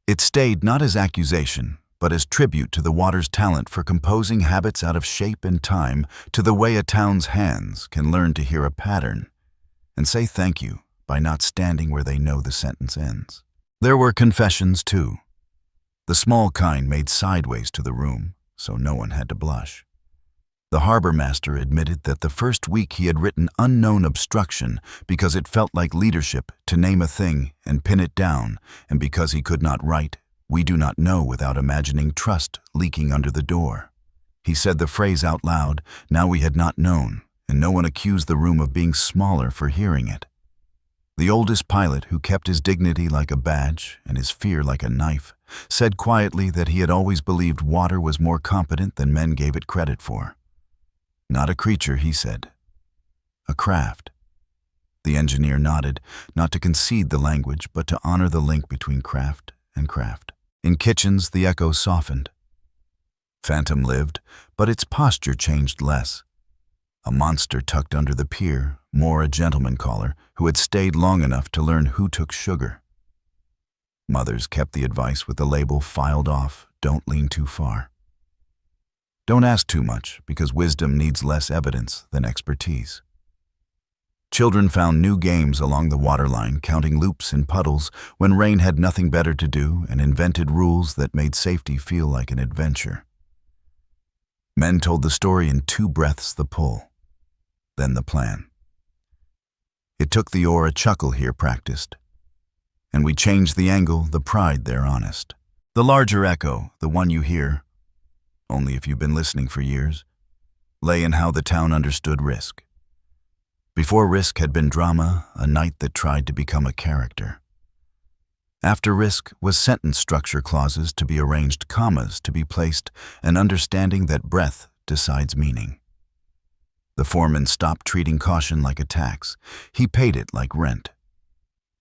It stayed not as accusation, but as tribute to the water's talent for composing habits out of shape and time, to the way a town's hands can learn to hear a pattern and say thank you by not standing where they know the sentence ends. There were confessions, too. The small kind made sideways to the room, so no one had to blush. The harbor master admitted that the first week he had written unknown obstruction because it felt like leadership to name a thing and pin it down, and because he could not write, we do not know without imagining trust leaking under the door. He said the phrase out loud, now we had not known, and no one accused the room of being smaller for hearing it. The oldest pilot, who kept his dignity like a badge and his fear like a knife, said quietly that he had always believed water was more competent than men gave it credit for. Not a creature, he said. A craft. The engineer nodded, not to concede the language, but to honor the link between craft and craft. In kitchens, the echo softened. Phantom lived, but its posture changed less. A monster tucked under the pier, more a gentleman caller, who had stayed long enough to learn who took sugar. Mothers kept the advice with the label filed off, don't lean too far. Don't ask too much, because wisdom needs less evidence than expertise. Children found new games along the waterline, counting loops in puddles when rain had nothing better to do, and invented rules that made safety feel like an adventure. Men told the story in 2 breaths the pull, then the plan. It took the oar a chuckle here practiced, and we changed the angle, the pride there honest. The larger echo, the one you hear, only if you've been listening for years, lay in how the town understood risk. Before risk had been drama, a night that tried to become a character. After risk was sentence structure clauses to be arranged, commas to be placed, an understanding that breadth decides meaning. The foreman stopped treating caution like a tax. He paid it like rent.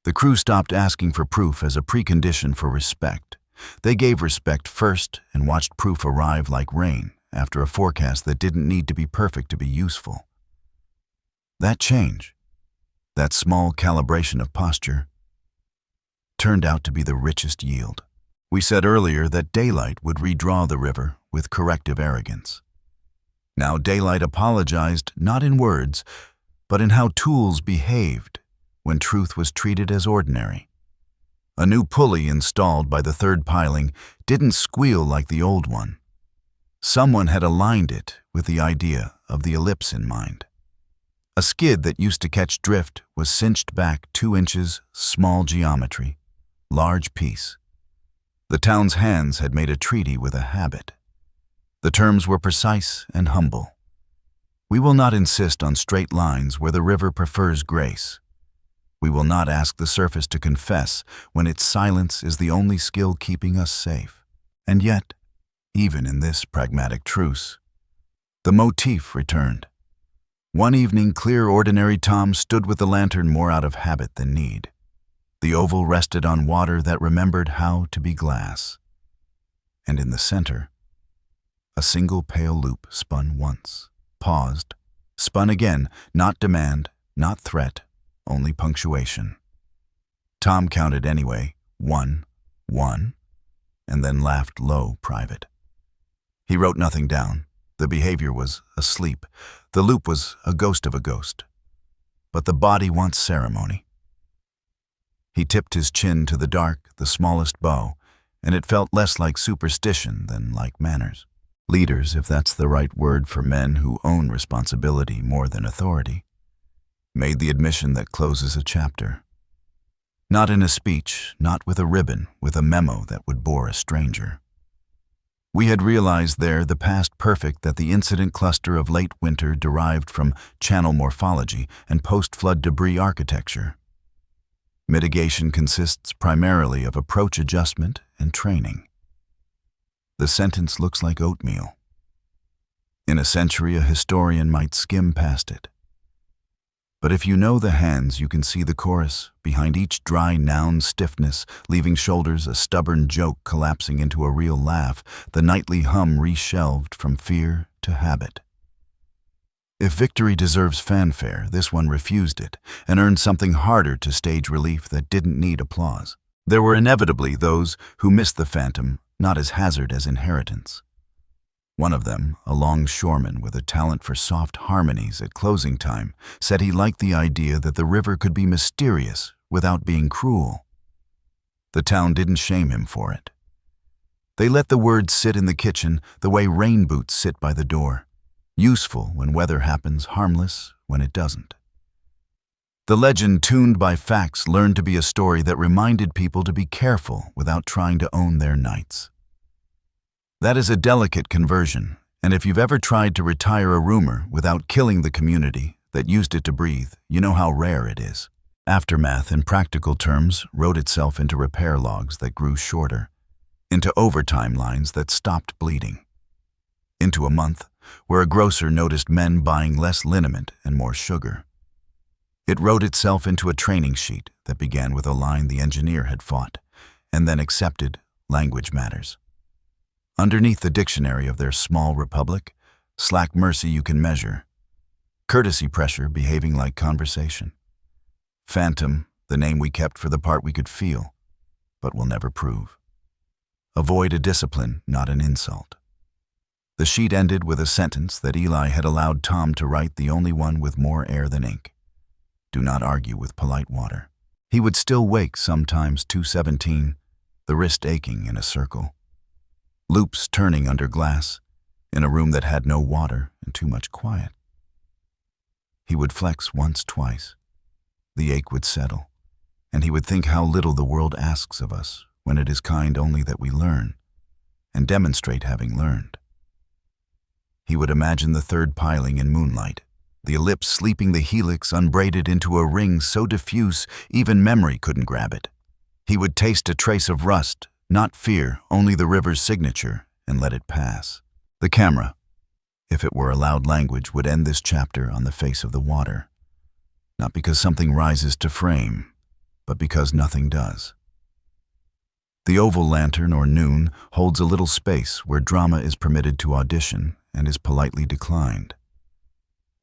The crew stopped asking for proof as a precondition for respect. They gave respect first and watched proof arrive like rain after a forecast that didn't need to be perfect to be useful. That change, that small calibration of posture, turned out to be the richest yield. We said earlier that daylight would redraw the river with corrective arrogance. Now daylight apologized not in words, but in how tools behaved when truth was treated as ordinary. A new pulley installed by the third piling didn't squeal like the old one. Someone had aligned it with the idea of the ellipse in mind. A skid that used to catch drift was cinched back 2 inches, small geometry, large piece. The town's hands had made a treaty with a habit. The terms were precise and humble. We will not insist on straight lines where the river prefers grace. We will not ask the surface to confess when its silence is the only skill keeping us safe. And yet, even in this pragmatic truce, the motif returned. One evening, clear, ordinary Tom stood with the lantern more out of habit than need. The oval rested on water that remembered how to be glass. And in the center, a single pale loop spun once, paused, spun again, not demand, not threat, only punctuation. Tom counted anyway, 1, 1, and then laughed low, private. He wrote nothing down. The behavior was asleep. The loop was a ghost of a ghost. But the body wants ceremony. He tipped his chin to the dark, the smallest bow, and it felt less like superstition than like manners. Leaders, if that's the right word for men who own responsibility more than authority, made the admission that closes a chapter. Not in a speech, not with a ribbon, with a memo that would bore a stranger. We had realized there the past perfect that the incident cluster of late winter derived from channel morphology and post-flood debris architecture. Mitigation consists primarily of approach adjustment and training. The sentence looks like oatmeal. In a century, a historian might skim past it. But if you know the hands, you can see the chorus, behind each dry noun stiffness, leaving shoulders a stubborn joke collapsing into a real laugh, the nightly hum reshelved from fear to habit. If victory deserves fanfare, this one refused it, and earned something harder to stage relief that didn't need applause. There were inevitably those who missed the phantom, not as hazard as inheritance. One of them, a longshoreman with a talent for soft harmonies at closing time, said he liked the idea that the river could be mysterious without being cruel. The town didn't shame him for it. They let the words sit in the kitchen the way rain boots sit by the door, useful when weather happens, harmless when it doesn't. The legend, tuned by facts, learned to be a story that reminded people to be careful without trying to own their nights. That is a delicate conversion, and if you've ever tried to retire a rumor without killing the community that used it to breathe, you know how rare it is. Aftermath, in practical terms, wrote itself into repair logs that grew shorter, into overtime lines that stopped bleeding, into a month where a grocer noticed men buying less liniment and more sugar. It wrote itself into a training sheet that began with a line the engineer had fought, and then accepted language matters. Underneath the dictionary of their small republic, slack mercy you can measure, courtesy pressure behaving like conversation. Phantom, the name we kept for the part we could feel, but will never prove. Avoid a discipline, not an insult. The sheet ended with a sentence that Eli had allowed Tom to write, the only one with more air than ink. Do not argue with polite water. He would still wake sometimes 2:17, the wrist aching in a circle. Loops turning under glass, in a room that had no water and too much quiet. He would flex once, twice. The ache would settle, and he would think how little the world asks of us when it is kind only that we learn, and demonstrate having learned. He would imagine the third piling in moonlight, the ellipse sleeping the helix unbraided into a ring so diffuse even memory couldn't grab it. He would taste a trace of rust, not fear, only the river's signature, and let it pass. The camera, if it were allowed language, would end this chapter on the face of the water. Not because something rises to frame, but because nothing does. The oval lantern, or noon, holds a little space where drama is permitted to audition and is politely declined.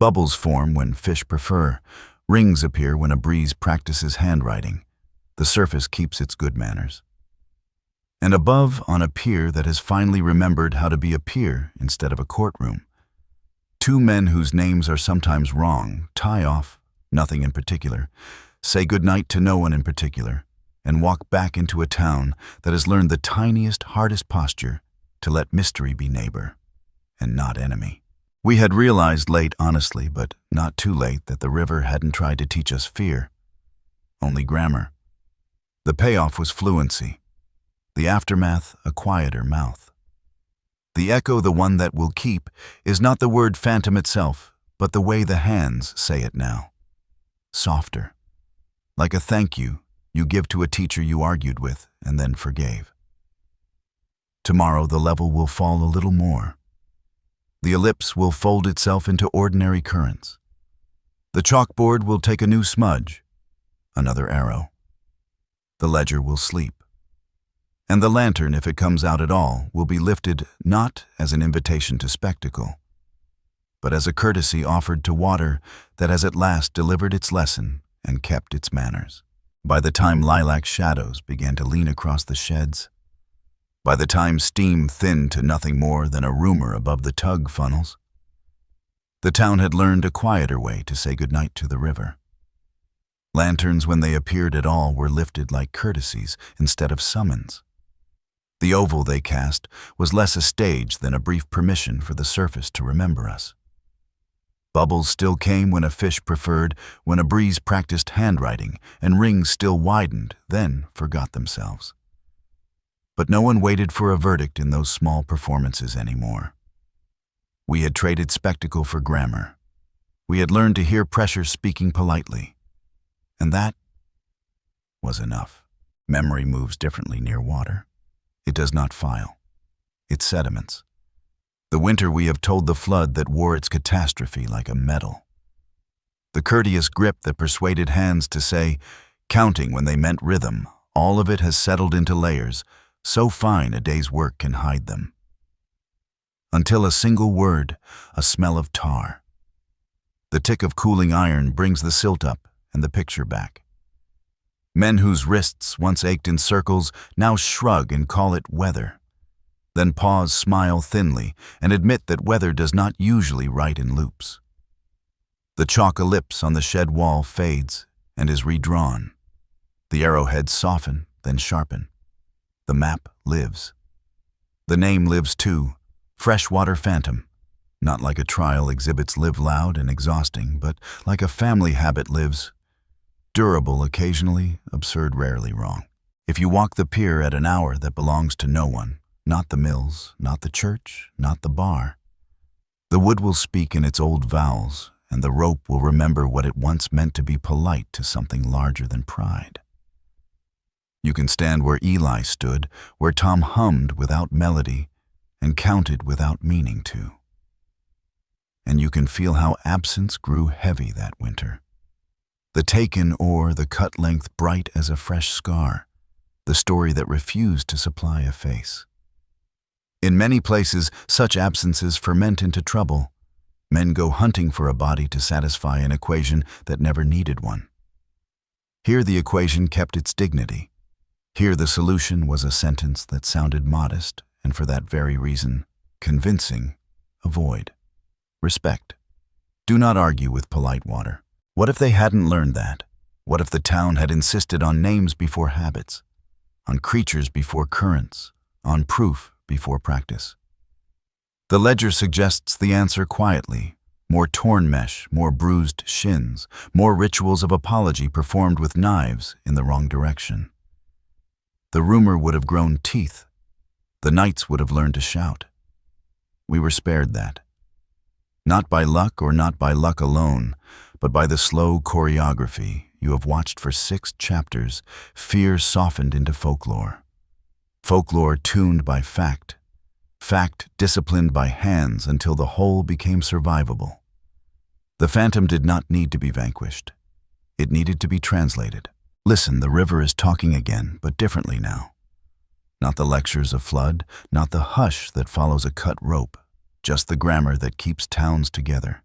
Bubbles form when fish prefer. Rings appear when a breeze practices handwriting. The surface keeps its good manners. And above, on a pier that has finally remembered how to be a pier instead of a courtroom, two men whose names are sometimes wrong tie off, nothing in particular, say goodnight to no one in particular, and walk back into a town that has learned the tiniest, hardest posture to let mystery be neighbor and not enemy. We had realized late, honestly, but not too late, that the river hadn't tried to teach us fear, only grammar. The payoff was fluency. The aftermath, a quieter mouth. The echo, the one that will keep, is not the word phantom itself, but the way the hands say it now. Softer. Like a thank you give to a teacher you argued with and then forgave. Tomorrow the level will fall a little more. The ellipse will fold itself into ordinary currents. The chalkboard will take a new smudge, another arrow. The ledger will sleep. And the lantern, if it comes out at all, will be lifted not as an invitation to spectacle, but as a courtesy offered to water that has at last delivered its lesson and kept its manners. By the time lilac shadows began to lean across the sheds, by the time steam thinned to nothing more than a rumor above the tug funnels, the town had learned a quieter way to say goodnight to the river. Lanterns, when they appeared at all, were lifted like courtesies instead of summons. The oval they cast was less a stage than a brief permission for the surface to remember us. Bubbles still came when a fish preferred, when a breeze practiced handwriting, and rings still widened, then forgot themselves. But no one waited for a verdict in those small performances anymore. We had traded spectacle for grammar. We had learned to hear pressure speaking politely. And that was enough. Memory moves differently near water. It does not file. It sediments. The winter we have told the flood that wore its catastrophe like a medal. The courteous grip that persuaded hands to say, counting when they meant rhythm, all of it has settled into layers, so fine a day's work can hide them. Until a single word, a smell of tar. The tick of cooling iron brings the silt up and the picture back. Men whose wrists once ached in circles now shrug and call it weather. Then pause, smile thinly, and admit that weather does not usually write in loops. The chalk ellipse on the shed wall fades and is redrawn. The arrowheads soften, then sharpen. The map lives. The name lives too, Freshwater Phantom. Not like a trial exhibits live loud and exhausting, but like a family habit lives. Durable occasionally, absurd rarely wrong. If you walk the pier at an hour that belongs to no one, not the mills, not the church, not the bar, the wood will speak in its old vowels, and the rope will remember what it once meant to be polite to something larger than pride. You can stand where Eli stood, where Tom hummed without melody and counted without meaning to. And you can feel how absence grew heavy that winter. The taken oar, the cut length bright as a fresh scar, the story that refused to supply a face. In many places, such absences ferment into trouble. Men go hunting for a body to satisfy an equation that never needed one. Here the equation kept its dignity. Here the solution was a sentence that sounded modest, and for that very reason, convincing. Avoid. Respect. Do not argue with polite water. What if they hadn't learned that? What if the town had insisted on names before habits, on creatures before currents, on proof before practice? The ledger suggests the answer quietly. More torn mesh, more bruised shins, more rituals of apology performed with knives in the wrong direction. The rumor would have grown teeth. The knights would have learned to shout. We were spared that. Not by luck or not by luck alone, but by the slow choreography you have watched for 6 chapters, fear softened into folklore. Folklore tuned by fact. Fact disciplined by hands until the whole became survivable. The phantom did not need to be vanquished. It needed to be translated. Listen, the river is talking again, but differently now. Not the lectures of flood, not the hush that follows a cut rope, just the grammar that keeps towns together.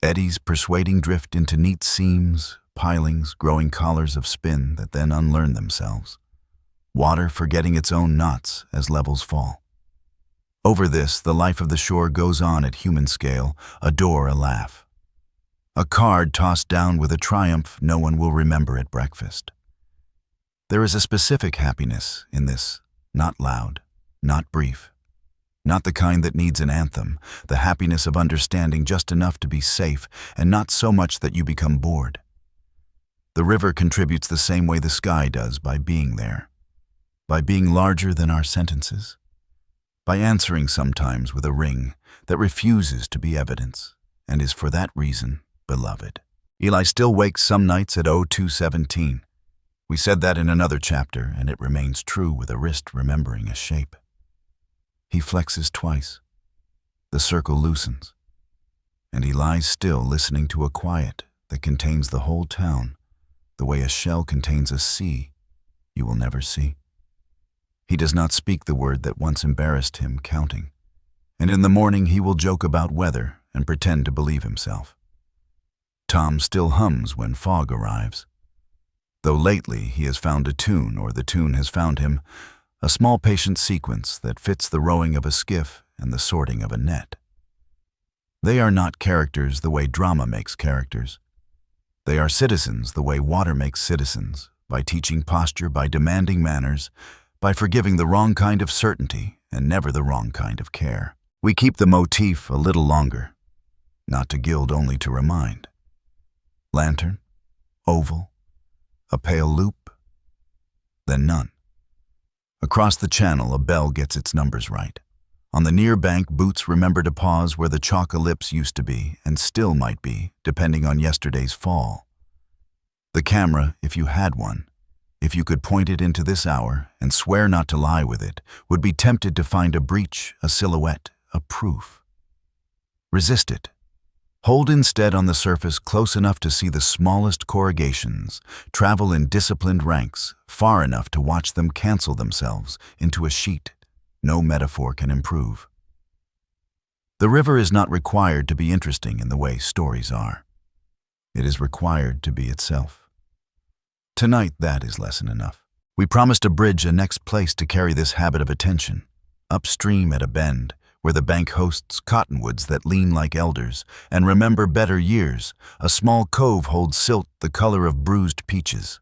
Eddies persuading drift into neat seams, pilings, growing collars of spin that then unlearn themselves. Water forgetting its own knots as levels fall. Over this, the life of the shore goes on at human scale, a door a laugh. A card tossed down with a triumph no one will remember at breakfast. There is a specific happiness in this, not loud, not brief, not the kind that needs an anthem, the happiness of understanding just enough to be safe and not so much that you become bored. The river contributes the same way the sky does by being there, by being larger than our sentences, by answering sometimes with a ring that refuses to be evidence and is for that reason beloved. Eli still wakes some nights at 02:17. We said that in another chapter, and it remains true with a wrist remembering a shape. He flexes twice. The circle loosens, and he lies still listening to a quiet that contains the whole town, the way a shell contains a sea you will never see. He does not speak the word that once embarrassed him, counting, and in the morning he will joke about weather and pretend to believe himself. Tom still hums when fog arrives. Though lately he has found a tune, or the tune has found him, a small patient sequence that fits the rowing of a skiff and the sorting of a net. They are not characters the way drama makes characters. They are citizens the way water makes citizens, by teaching posture, by demanding manners, by forgiving the wrong kind of certainty and never the wrong kind of care. We keep the motif a little longer, not to gild, only to remind. Lantern, oval, a pale loop, then none. Across the channel, a bell gets its numbers right. On the near bank, boots remember to pause where the chalk ellipse used to be, and still might be, depending on yesterday's fall. The camera, if you had one, if you could point it into this hour and swear not to lie with it, would be tempted to find a breach, a silhouette, a proof. Resist it. Hold instead on the surface close enough to see the smallest corrugations, travel in disciplined ranks, far enough to watch them cancel themselves into a sheet no metaphor can improve. The river is not required to be interesting in the way stories are. It is required to be itself. Tonight, that is lesson enough. We promised a bridge a next place to carry this habit of attention, upstream at a bend, where the bank hosts cottonwoods that lean like elders and remember better years. A small cove holds silt the color of bruised peaches.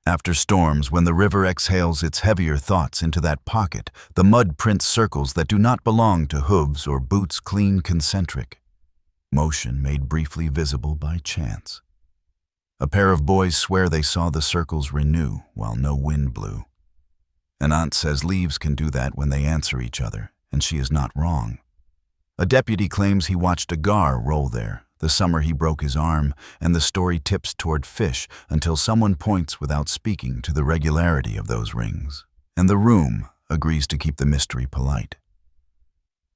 After storms, when the river exhales its heavier thoughts into that pocket, the mud prints circles that do not belong to hooves or boots clean concentric. Motion made briefly visible by chance. A pair of boys swear they saw the circles renew while no wind blew. An aunt says leaves can do that when they answer each other, and she is not wrong. A deputy claims he watched a gar roll there the summer he broke his arm, and the story tips toward fish until someone points without speaking to the regularity of those rings, and the room agrees to keep the mystery polite.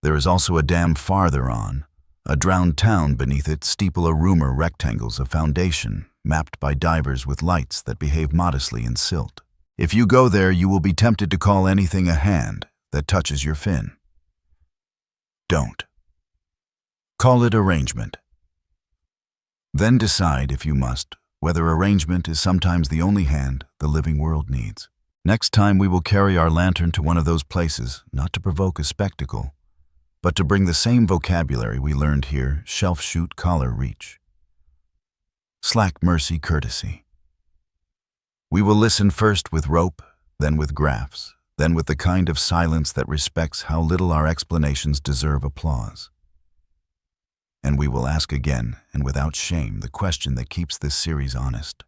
There is also a dam farther on, a drowned town beneath it steeple a rumor rectangles of foundation mapped by divers with lights that behave modestly in silt. If you go there, you will be tempted to call anything a hand that touches your fin. Don't. Call it arrangement. Then decide, if you must, whether arrangement is sometimes the only hand the living world needs. Next time we will carry our lantern to one of those places, not to provoke a spectacle, but to bring the same vocabulary we learned here, shelf shoot, collar reach. Slack mercy, courtesy. We will listen first with rope, then with graphs, then with the kind of silence that respects how little our explanations deserve applause. And we will ask again, and without shame, the question that keeps this series honest.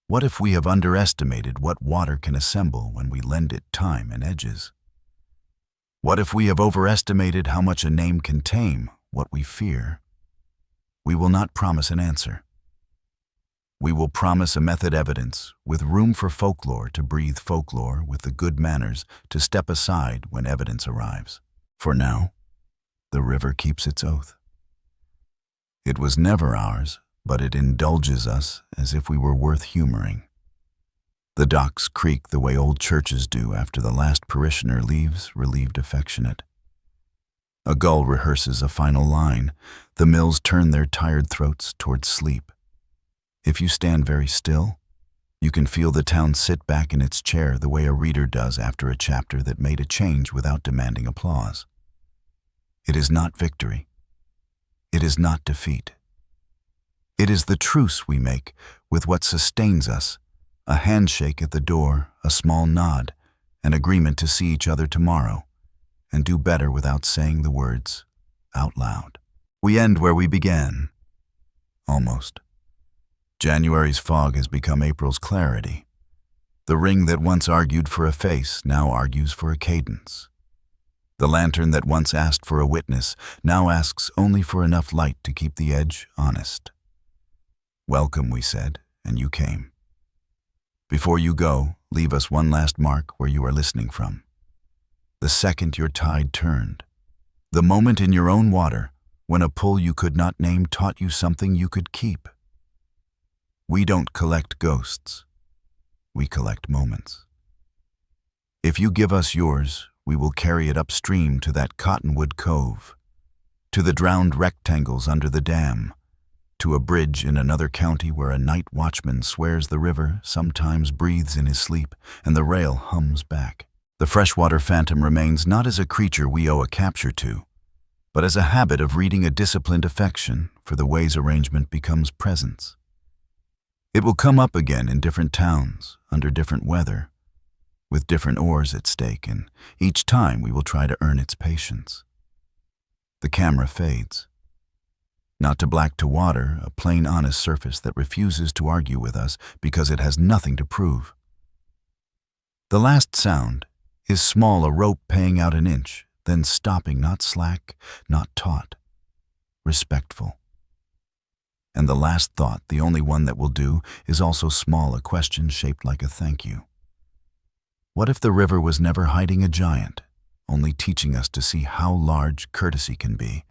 What if we have underestimated what water can assemble when we lend it time and edges? What if we have overestimated how much a name can tame what we fear? We will not promise an answer. We will promise a method evidence, with room for folklore to breathe folklore, with the good manners to step aside when evidence arrives. For now, the river keeps its oath. It was never ours, but it indulges us as if we were worth humoring. The docks creak the way old churches do after the last parishioner leaves, relieved affectionate. A gull rehearses a final line. The mills turn their tired throats towards sleep. If you stand very still, you can feel the town sit back in its chair the way a reader does after a chapter that made a change without demanding applause. It is not victory. It is not defeat. It is the truce we make with what sustains us, a handshake at the door, a small nod, an agreement to see each other tomorrow, and do better without saying the words out loud. We end where we began. Almost. January's fog has become April's clarity. The ring that once argued for a face now argues for a cadence. The lantern that once asked for a witness now asks only for enough light to keep the edge honest. Welcome, we said, and you came. Before you go, leave us one last mark where you are listening from. The second your tide turned. The moment in your own water when a pull you could not name taught you something you could keep. We don't collect ghosts. We collect moments. If you give us yours, we will carry it upstream to that cottonwood cove, to the drowned rectangles under the dam, to a bridge in another county where a night watchman swears the river sometimes breathes in his sleep and the rail hums back. The freshwater phantom remains not as a creature we owe a capture to, but as a habit of reading a disciplined affection for the ways arrangement becomes presence. It will come up again in different towns, under different weather, with different oars at stake, and each time we will try to earn its patience. The camera fades. Not to black to water, a plain, honest surface that refuses to argue with us because it has nothing to prove. The last sound is small, a rope paying out an inch, then stopping, not slack, not taut, respectful. And the last thought, the only one that will do, is also small, a question shaped like a thank you. What if the river was never hiding a giant, only teaching us to see how large courtesy can be?